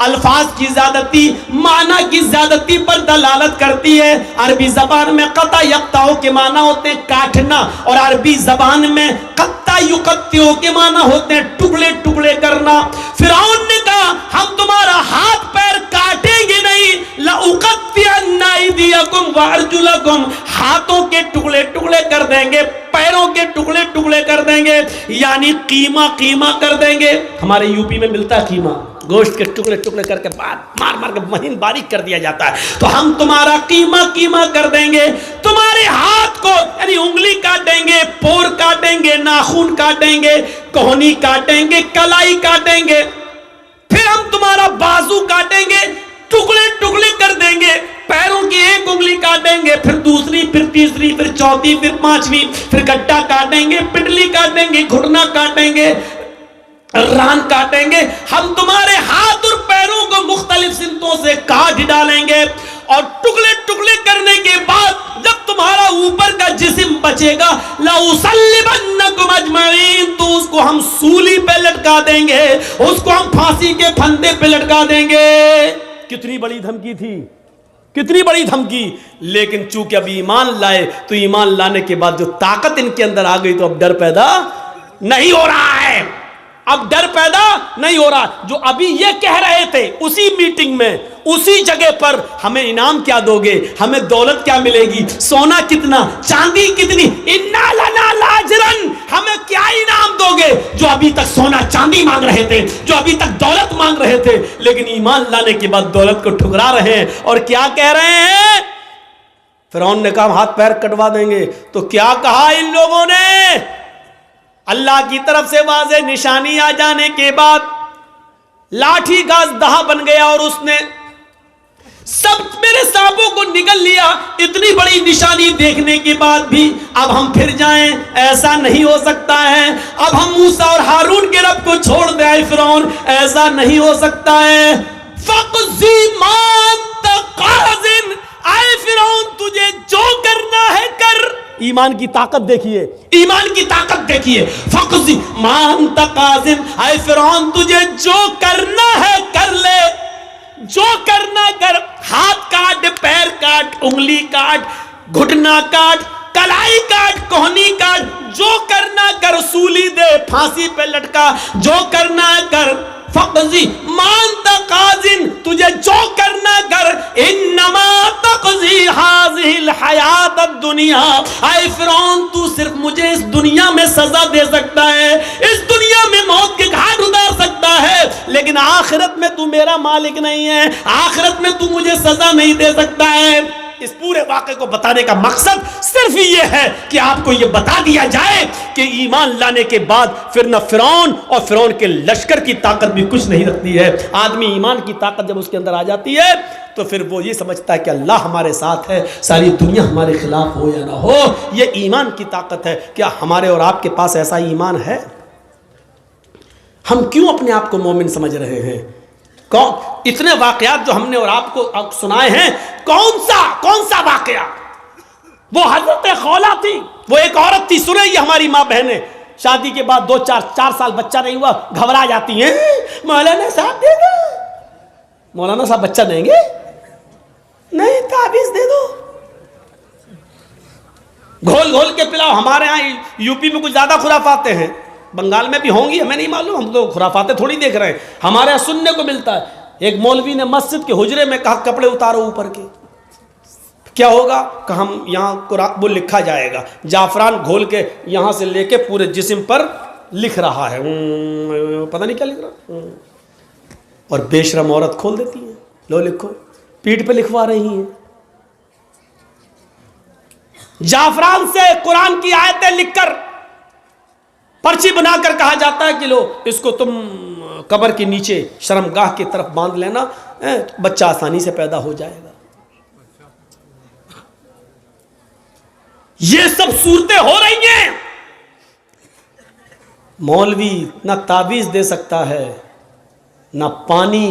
अल्फाज की ज्यादती माना की ज्यादती पर दलालत करती है। अरबी जबान में कता यक्ताओं के माना होते हैं काटना, और अरबी जबान में कत्ता युकत्तियों के माना होते हैं टुकड़े टुकड़े करना। फिरौन ने कहा हम तुम्हारा हाथ पैर काटेंगे नहीं, लउक़त्तिअन्ना अयदियकुम वअरजुलकुम, हाथों के टुकड़े टुकड़े कर देंगे, पैरों के टुकड़े टुकड़े कर देंगे, यानी कीमा कीमा कर देंगे। हमारे यूपी में मिलता है कीमा, गोश्त के टुकड़े टुकड़े करके मार मार के महीन बारीक कर दिया जाता है। तो हम तुम्हारा कीमा कीमा कर देंगे, तुम्हारे हाथ को यानी उंगली काटेंगे, पोर काटेंगे, नाखून काटेंगे, कोहनी काटेंगे, कलाई काटेंगे, फिर हम तुम्हारा बाजू काटेंगे, टुकड़े टुकड़े कर देंगे, पैरों की एक उंगली काटेंगे, फिर दूसरी, फिर तीसरी, फिर चौथी, फिर पांचवी, फिर गट्टा काटेंगे, पिटली काटेंगे, घुटना काटेंगे, रान काटेंगे। हम तुम्हारे हाथ और पैरों को मुख्तलिफ सिमतों से काट डालेंगे और टुकड़े टुकड़े करने के बाद जब तुम्हारा ऊपर का जिस्म बचेगा, लउसल्लिबन्नकुम अजमईन, तो उसको हम सूली पे लटका देंगे, उसको हम फांसी के फंदे पे लटका देंगे। कितनी बड़ी धमकी थी, कितनी बड़ी धमकी। लेकिन चूंकि अब ईमान लाए, तो ईमान लाने के बाद जो ताकत इनके अंदर आ गई, तो अब डर पैदा नहीं हो रहा है, अब डर पैदा नहीं हो रहा। जो अभी ये कह रहे थे उसी मीटिंग में, उसी जगह पर, हमें इनाम क्या दोगे, हमें दौलत क्या मिलेगी, सोना कितना, चांदी कितनी, इन्ना लना लाजरन, हमें क्या इनाम दोगे। जो अभी तक सोना चांदी मांग रहे थे, जो अभी तक दौलत मांग रहे थे, लेकिन ईमान लाने के बाद दौलत को ठुकरा रहे हैं और क्या कह रहे हैं। फिरौन ने कहा हाथ पैर कटवा देंगे, तो क्या कहा इन लोगों ने, अल्लाह की तरफ से वाज़े निशानी आ जाने के बाद लाठी का दहा बन गया और उसने सब मेरे सांपों को निगल लिया। इतनी बड़ी निशानी देखने के बाद भी अब हम फिर जाएं, ऐसा नहीं हो सकता है। अब हम मूसा और हारून के रब को छोड़ दें फिरौन, ऐसा नहीं हो सकता है। फक़ज़ी मा तक़ाज़िन, आए फिरौन तुझे जो करना है कर। ईमान की ताकत देखिए, ईमान की ताकत देखिए। फक़ज़ी मा तक़ाज़िन, आए फिरौन तुझे जो करना है कर ले, जो करना कर। हाथ काट, पैर काट, उंगली काट, घुटना काट, कलाई काट, कोहनी काट, जो करना कर। सूली दे, फांसी पे लटका, जो करना कर। फक़ज़ी मान तक़ाज़िन, तुझे जो करना कर। इन्नमा तक़ज़ी हाज़िहिल हयात दुनिया, आए फिरौन तू सिर्फ मुझे इस दुनिया में सजा दे सकता है, इस दुनिया में मौत के घाट उतार सकता है, लेकिन आखिरत में तू मेरा मालिक नहीं है, आखिरत में तू मुझे सजा नहीं दे सकता है। इस पूरे वाक़े को बताने का मकसद सिर्फ ये है कि आपको ये बता दिया जाए कि ईमान लाने के बाद फिर न फिरौन और फिरौन के लश्कर की ताकत भी कुछ नहीं रखती है। आदमी ईमान की ताकत जब उसके अंदर आ जाती है, तो फिर वो ये समझता है कि अल्लाह हमारे साथ है, सारी दुनिया हमारे खिलाफ हो या ना हो। ये ईमान की ताकत है। क्या हमारे और आपके पास ऐसा ईमान है? हम क्यों अपने आप को मोमिन समझ रहे हैं? कौन इतने वाकयात जो हमने और आपको सुनाए हैं, कौन सा वाकया? वो हजरत खौला थी, वो एक औरत थी। सुने, ये हमारी माँ बहनें शादी के बाद 2-4 साल बच्चा नहीं हुआ, घबरा जाती हैं। मौलाना साहब दे दो, मौलाना साहब बच्चा देंगे नहीं, ताबीज दे दो, घोल घोल के पिलाओ। हमारे यहाँ यूपी में कुछ ज्यादा खुराफाते हैं, बंगाल में भी होंगी, हमें नहीं मालूम, हम तो खुराफाते थोड़ी देख रहे हैं। हमारे यहाँ सुनने को मिलता है, एक मौलवी ने मस्जिद के हुजरे में कहा कपड़े उतारो ऊपर के। क्या होगा? कहा हम यहाँ वो लिखा जाएगा, जाफरान घोल के यहाँ से लेके पूरे जिस्म पर लिख रहा है, पता नहीं क्या लिख रहा। और बेशरम औरत खोल देती है, लो लिखो, पीठ पे लिखवा रही है। जाफरान से कुरान की आयतें लिखकर पर्ची बनाकर कहा जाता है कि लो इसको तुम कब्र के नीचे शर्मगाह की तरफ बांध लेना, बच्चा आसानी से पैदा हो जाएगा। ये सब सूरतें हो रही हैं। मौलवी ना ताबीज दे सकता है ना पानी।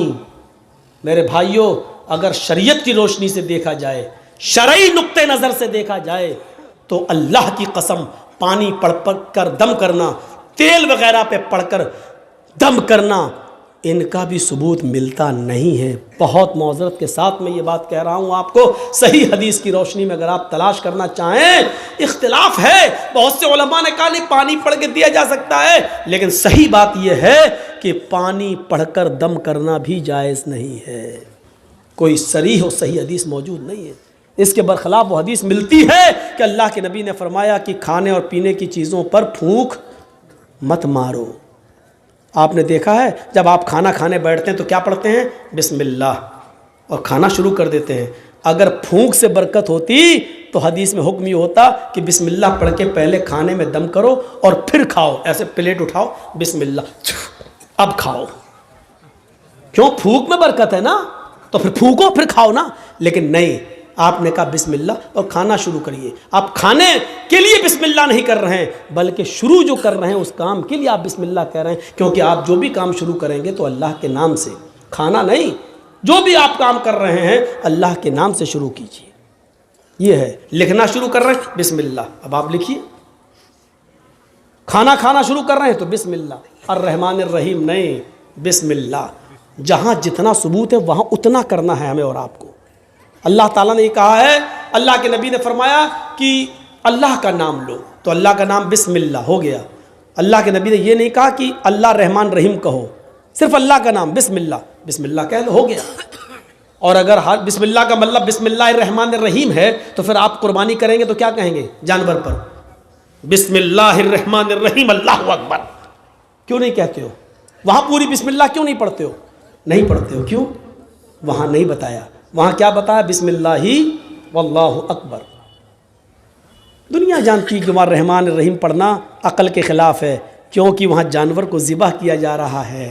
मेरे भाइयों, अगर शरीयत की रोशनी से देखा जाए, शरई नुक्ते नजर से देखा जाए, तो अल्लाह की कसम पानी पढ़ कर दम करना, तेल वगैरह पे पढ़कर दम करना, इनका भी सबूत मिलता नहीं है। बहुत मौजरत के साथ मैं ये बात कह रहा हूँ आपको, सही हदीस की रोशनी में अगर आप तलाश करना चाहें, इख्तिलाफ है। बहुत से उलमा ने कहा नहीं पानी पढ़ के दिया जा सकता है, लेकिन सही बात यह है कि पानी पढ़कर दम करना भी जायज़ नहीं है। कोई सरीह और सही हदीस मौजूद नहीं है। इसके बरखिलाफ वो हदीस मिलती है कि अल्लाह के नबी ने फरमाया कि खाने और पीने की चीज़ों पर फूंक मत मारो। आपने देखा है जब आप खाना खाने बैठते हैं तो क्या पढ़ते हैं? बिस्मिल्लाह, और खाना शुरू कर देते हैं। अगर फूंक से बरकत होती तो हदीस में हुक्म ये होता कि बिस्मिल्लाह पढ़ के पहले खाने में दम करो और फिर खाओ। ऐसे प्लेट उठाओ, बिस्मिल्लाह, अब खाओ। क्यों? फूंक में बरकत है ना, तो फिर फूंको फिर खाओ ना। लेकिन नहीं, आपने कहा बिस्मिल्लाह और खाना शुरू करिए। आप खाने के लिए बिस्मिल्लाह नहीं कर रहे हैं, बल्कि शुरू जो कर रहे हैं उस काम के लिए आप बिस्मिल्लाह कह रहे हैं, क्योंकि आप जो भी काम शुरू करेंगे तो अल्लाह के नाम से, खाना नहीं, जो भी आप काम कर रहे हैं अल्लाह के नाम से शुरू कीजिए। ये है, लिखना शुरू कर रहे हैं बिस्मिल्लाह, अब आप लिखिए। खाना खाना शुरू कर रहे हैं तो बिस्मिल्लाह, अर्रहमान अर्रहीम नहीं, बिस्मिल्लाह। जहाँ जितना सबूत है वहाँ उतना करना है हमें और आपको। अल्लाह ताला ने कहा है, अल्लाह के नबी ने फरमाया कि अल्लाह का नाम लो, तो अल्लाह का नाम बिस्मिल्लाह हो गया। अल्लाह के नबी ने ये नहीं कहा कि अल्लाह रहमान रहीम कहो, सिर्फ अल्लाह का नाम बिस्मिल्लाह, बिस्मिल्लाह कह लो, हो गया। और अगर बिस्मिल्लाह का मतलब बिस्मिल्लाह रहमान रहीम है तो फिर आप कुर्बानी करेंगे तो क्या कहेंगे जानवर पर? बिस्मिल्लाह रहमान रहीम अल्लाहु अकबर क्यों नहीं कहते हो? वहाँ पूरी बिस्मिल्लाह क्यों नहीं पढ़ते हो? नहीं पढ़ते हो, क्यों? वहाँ नहीं बताया, वहाँ क्या बताया? बिस्मिल्लाही वल्लाहु अकबर। दुनिया जानती कि वहाँ रहमान रहीम पढ़ना अक़ल के ख़िलाफ़ है, क्योंकि वहाँ जानवर को ज़िबह किया जा रहा है।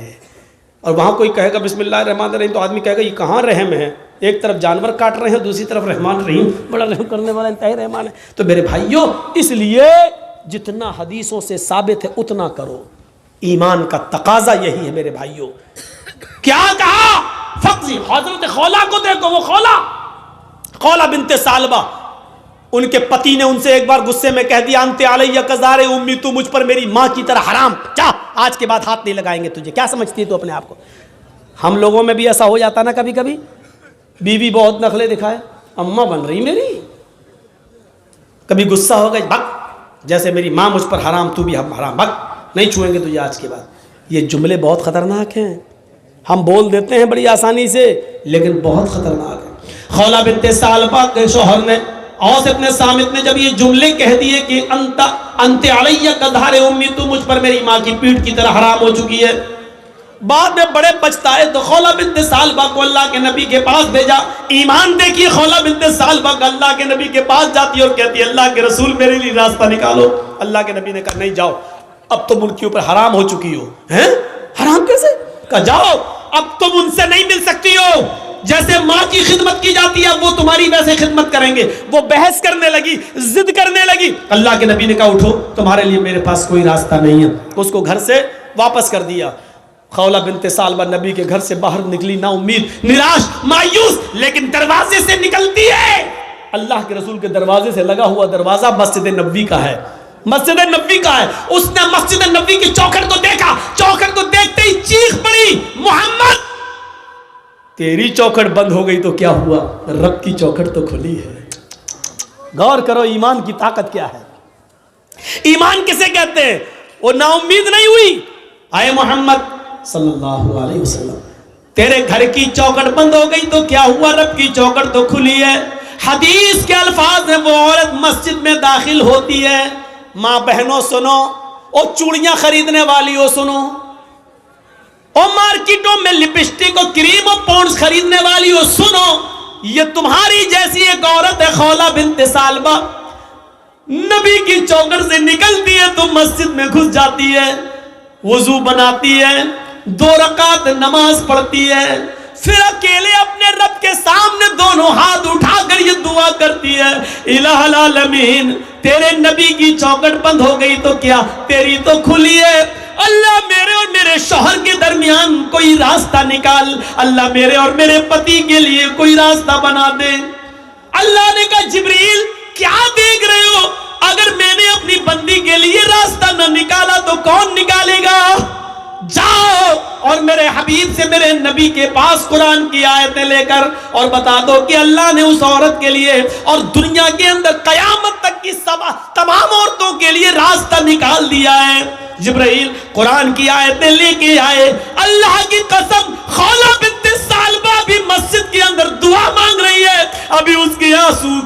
और वहाँ कोई कहेगा बिस्मिल्लाह रहमान रहीम तो आदमी कहेगा ये कहाँ रहम है? एक तरफ जानवर काट रहे हैं, दूसरी तरफ रहमान रहीम, बड़ा रहम करने वाला इंतहाई रहमान है। तो मेरे भाइयों, इसलिए जितना हदीसों से साबित है उतना करो। ईमान का तकाजा यही है मेरे भाइयों। क्या कहा? फक्जी हजरत खौला को देखो, वो खौला बिनते सालबा, उनके पति ने उनसे एक बार गुस्से में कह दिया, अंते अलैया कज़ारे उम्मी, तू मुझ पर मेरी माँ की तरह हराम, जा आज के बाद हाथ नहीं लगाएंगे तुझे। क्या समझती है तू अपने आप को? हम लोगों में भी ऐसा हो जाता ना कभी कभी, बीवी बहुत नखले दिखाए, अम्मा बन रही मेरी, कभी गुस्सा हो गई, भग, जैसे मेरी माँ मुझ पर हराम तू भी हराम, भग, नहीं छुएंगे तुझे आज के बाद। ये जुमले बहुत ख़तरनाक हैं, हम बोल देते हैं बड़ी आसानी से, लेकिन बहुत ख़तरनाक है। खौला बिनते सालबा के शौहर ने औस इब्न सामित ने जब ये जुमले कह दिए कि अंते अलैया कज़ारे उम्मी, तू मुझ पर मेरी माँ की पीठ की तरह हराम हो चुकी है, बाद में बड़े पछताए तो खौला बिनते सालबा को अल्लाह के नबी के पास भेजा। ईमान देखिए, खौला बिनते सालबा का अल्लाह के नबी के पास जाती है और कहती है अल्लाह के रसूल मेरे लिए रास्ता निकालो। अल्लाह के नबी ने कहा नहीं जाओ, अब तुम उनके ऊपर हराम हो चुकी हो। हैं? हराम कैसे? कहा जाओ, अब तुम उनसे नहीं मिल सकती हो, जैसे माँ की खिदमत की जाती है वो तुम्हारी वैसे खिदमत करेंगे। वो बहस करने लगी, जिद करने लगी। अल्लाह के नबी ने कहा उठो, तुम्हारे लिए मेरे पास कोई रास्ता नहीं है। उसको घर से वापस कर दिया। खौला बिनते सालबा नबी के घर से बाहर निकली, ना उम्मीद, निराश, मायूस, लेकिन दरवाजे से निकलती है। अल्लाह के रसूल के दरवाजे से लगा हुआ दरवाजा मस्जिद नबी का है, मस्जिद नबी का है। उसने मस्जिद नबी की चौखट को देखा, चौखट को देखते ही चीख पड़ी, मोहम्मद तेरी चौखट बंद हो गई तो क्या हुआ, रब की चौखट तो खुली है। गौर करो ईमान की ताकत क्या है। ईमान किसे कहते हैं? वो नाउम्मीद नहीं हुई। आए मोहम्मद सल्लल्लाहु अलैहि वसल्लम, तेरे घर की चौखट बंद हो गई तो क्या हुआ, रब की चौखट तो खुली है। हदीस के अल्फाज में वो औरत मस्जिद में दाखिल होती है। माँ बहनों सुनो, और चूड़ियां खरीदने वाली हो सुनो, और मार्केटों में लिपस्टिक और क्रीम और पॉन्ड्स खरीदने वाली हो सुनो, ये तुम्हारी जैसी एक औरत है खौला बिनते सालबा, नबी की चौखट से निकलती है तो मस्जिद में घुस जाती है, वुजू बनाती है, 2 रकात नमाज पढ़ती है, फिर अकेले अपने रब के सामने दोनों हाथ उठाकर ये दुआ करती है, इलाहुल आलमीन तेरे नबी की चौखट बंद हो गई तो क्या, तेरी तो खुली है। अल्लाह मेरे और मेरे शौहर के दरमियान कोई रास्ता निकाल, अल्लाह मेरे और मेरे पति के लिए कोई रास्ता बना दे। अल्लाह ने कहा जिब्रील क्या देख रहे हो, अगर मैंने अपनी बंदी के लिए रास्ता न निकाला तो कौन निकालेगा। जाओ और मेरे हबीब से, मेरे नबी के पास कुरान की आयतें लेकर और बता दो कि अल्लाह ने उस औरत के लिए और दुनिया के अंदर कयामत तक की तमाम औरतों के लिए रास्ता निकाल दिया है। जिब्राइल कुरान की आयतें लेके आए। अल्लाह की कसम खौला बिनते सालबा भी मस्जिद के अंदर दुआ मांग रही है, अभी उसके आंसू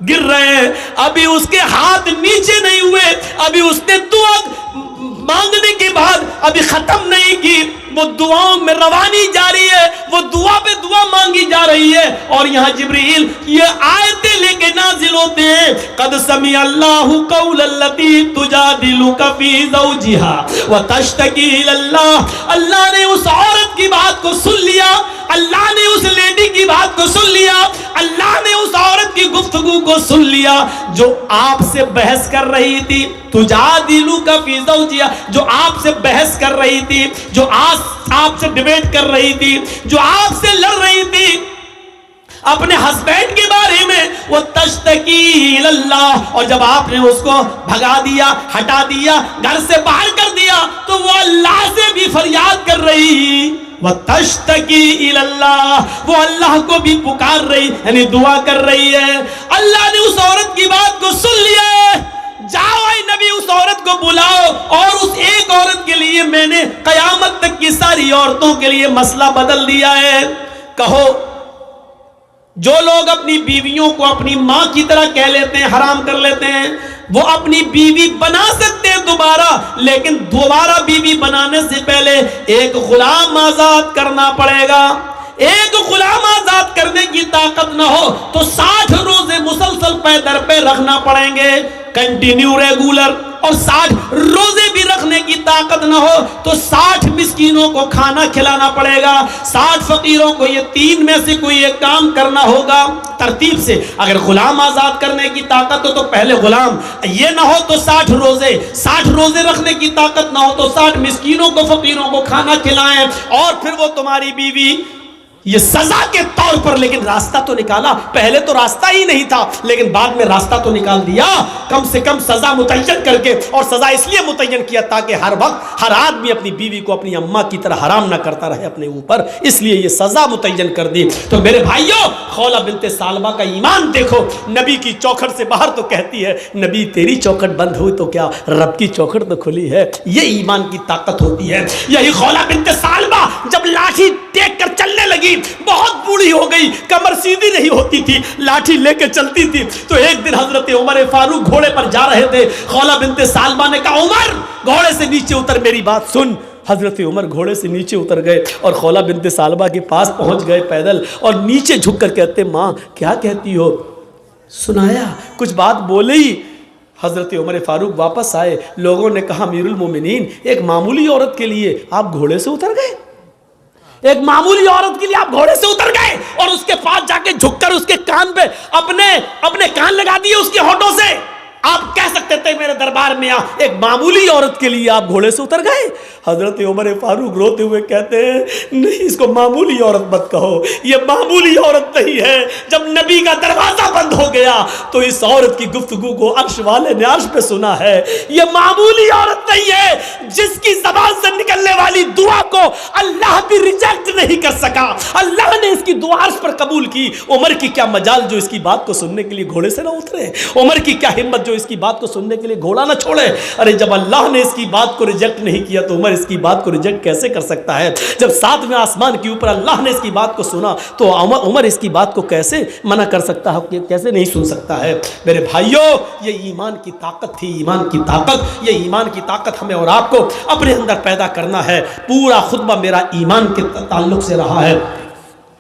गिर रहे हैं, अभी उसके हाथ नीचे नहीं हुए, अभी उसने दुआ मांगने के बाद अभी खत्म नहीं की, वो दुआओं में रवानी जारी है, वो दुआ पे दुआ मांगी जा रही है। और यहाँ जिब्रील ये आयतें लेके नाजिल होते हैं, कद समी अल्लाहु कौलल्लती तुजादिलुका फी ज़ौजिहा व तश्तकी इलल्लाह। अल्लाह ने उस औरत की की बात को सुन लिया, अल्लाह ने उस लेडी की बात को सुन लिया, अल्लाह ने उस औरत की गुफ्तगू को सुन लिया जो आपसे बहस कर रही थी। तुजादिलु का फी ज़ौजिहा, जो आपसे बहस कर रही थी, जो आपसे डिबेट कर रही थी, जो आपसे लड़ रही थी अपने हस्बैंड के बारे में, वो तश्तकी इलल्लाह, और जब आपने उसको भगा दिया, हटा दिया, घर से बाहर कर दिया, तो वो अल्लाह से भी फरियाद कर रही, वो तश्तकी इलल्लाह, वो अल्लाह को भी पुकार रही, यानी दुआ कर रही है। अल्लाह ने उस औरत की बात को सुन लिया है। जाओ ऐ नबी, उस औरत को बुलाओ, और उस एक औरत के लिए मैंने कयामत तक की सारी औरतों के लिए मसला बदल दिया है। कहो, जो लोग अपनी बीवियों को अपनी मां की तरह कह लेते हैं, हराम कर लेते हैं, वो अपनी बीवी बना सकते हैं दोबारा, लेकिन दोबारा बीवी बनाने से पहले एक गुलाम आजाद करना पड़ेगा। एक गुलाम आजाद करने की ताकत ना हो तो 60 रोजे मुसलसल पैदर पे रखना पड़ेंगे, कंटिन्यू रेगुलर, और 60 रोजे भी रखने की ताकत ना हो तो 60 मिस्कीनों को खाना खिलाना पड़ेगा, 60 फकीरों को, ये 3 में से कोई एक काम करना होगा तरतीब से। अगर गुलाम आजाद करने की ताकत हो तो पहले गुलाम, ये ना हो तो 60 रोजे रखने की ताकत ना हो तो 60 मिस्कीनों को, फकीरों को खाना खिलाएं, और फिर वो तुम्हारी बीवी। ये सजा के तौर पर, लेकिन रास्ता तो निकाला। पहले तो रास्ता ही नहीं था, लेकिन बाद में रास्ता तो निकाल दिया, कम से कम सजा मुतय्यन करके। और सजा इसलिए मुतय्यन किया ताकि हर वक्त हर आदमी अपनी बीवी को अपनी अम्मा की तरह हराम ना करता रहे अपने ऊपर, इसलिए ये सजा मुतय्यन कर दी। तो मेरे भाइयों, खौला बिन्ते सालबा का ईमान देखो, नबी की चौखट से बाहर तो कहती है नबी तेरी चौखट बंद हुई तो क्या, रब की चौखट तो खुली है। ये ईमान की ताकत होती है। यही खौला बिन्ते सालबा जब लाठी टेक कर चलने लगी, बहुत बूढ़ी हो गई, कमर सीधी नहीं होती थी, लाठी लेके चलती थी, तो एक दिन हजरत उमर फारूक घोड़े पर जा रहे थे। खौला बिन्ते सालबा ने कहा उमर घोड़े से नीचे उतर, मेरी बात सुन। हजरत उमर घोड़े से नीचे उतर गए और खौला बिन्ते सालबा के पास पहुंच गए पैदल, और नीचे झुककर कहते माँ क्या कहती हो, सुनाया, कुछ बात बोले ही। हजरत उमर फारूक वापस आए, लोगों ने कहा अमीरुल मोमिनीन, एक मामूली औरत के लिए आप घोड़े से उतर गए, एक मामूली औरत के लिए आप घोड़े से उतर गए, और उसके पास जाके झुककर उसके कान पे अपने कान लगा दिए उसके होठों से। आप कह सकते थे मेरे दरबार में एक मामूली औरत के लिए आप घोड़े से उतर गए। हजरत उमर फारूक रोते हुए कहते हैं नहीं, इसको मामूली औरत मत कहो, ये मामूली औरत नहीं है। जब नबी का दरवाजा बंद हो गया तो इस औरत की गुफ्तगू को अर्श वाले ने अर्श पे सुना है। ये मामूली औरत नहीं है, जिसकी जबान से निकलने वाली दुआ को अल्लाह भी रिजेक्ट नहीं कर सका। अल्लाह ने इसकी दुआ अर्श पर कबूल की। उमर की क्या मजाल जो इसकी बात को सुनने के लिए घोड़े से ना उतरे, उमर की क्या हिम्मत इसकी बात को सुनने के लिए घोड़ा ना छोड़े। अरे जब अल्लाह ने इसकी बात को रिजेक्ट नहीं किया तो उमर इसकी बात को रिजेक्ट कैसे कर सकता है। जब 7वें आसमान के ऊपर अल्लाह ने इसकी बात को सुना तो उमर इसकी बात को कैसे मना कर सकता है, कैसे नहीं सुन सकता है। मेरे भाइयों, ये ईमान की ताकत थी, ईमान की ताकत। ये ईमान की ताकत हमें और आपको अपने अंदर पैदा करना है। पूरा खुतबा मेरा ईमान के ताल्लुक से रहा है।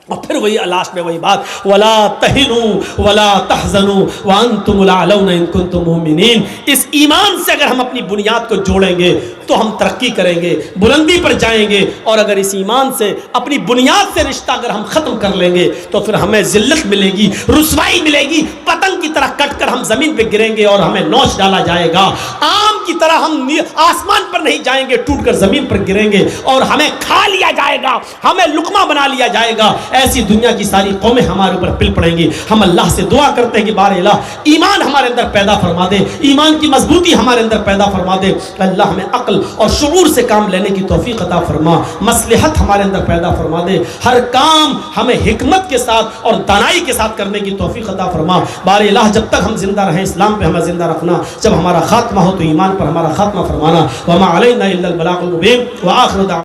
और फिर वही लास्ट में वही बात, वला तहिनु वला तहजनु व अंतुमुल अलौना इन कुंतुम मुमिनीन। इस ईमान से अगर हम अपनी बुनियाद को जोड़ेंगे तो हम तरक्की करेंगे, बुलंदी पर जाएंगे। और अगर इस ईमान से अपनी बुनियाद से रिश्ता अगर हम खत्म कर लेंगे तो फिर हमें जिल्लत मिलेगी, रुसवाई मिलेगी, पतंग की तरह कटकर हम जमीन पे गिरेंगे और हमें नोच डाला जाएगा। आम की तरह हम आसमान पर नहीं जाएंगे, टूटकर जमीन पर गिरेंगे और हमें खा लिया जाएगा, हमें लुकमा बना लिया जाएगा। ऐसी दुनिया की सारी कौमें हमारे ऊपर पिल पड़ेंगी। हम अल्लाह से दुआ करते हैं कि बारे अल्लाह ईमान हमारे अंदर पैदा फरमा दे, ईमान की मजबूती हमारे अंदर पैदा फरमा दे। अल्लाह हमें अक्ल और शऊर से काम लेने की तौफीक अता फरमा, मसलहत हमारे अंदर पैदा फरमा दे। हर काम हमें हिकमत के साथ और दानाई के साथ करने की तौफीक अता फरमा। बारे अल्लाह जब तक हम जिंदा रहें इस्लाम पे हमें जिंदा रखना, जब हमारा खात्मा हो तो ईमान पर हमारा खात्मा फरमाना। वमा अलैना इल्लल बलागुल मुबीन व आखिरु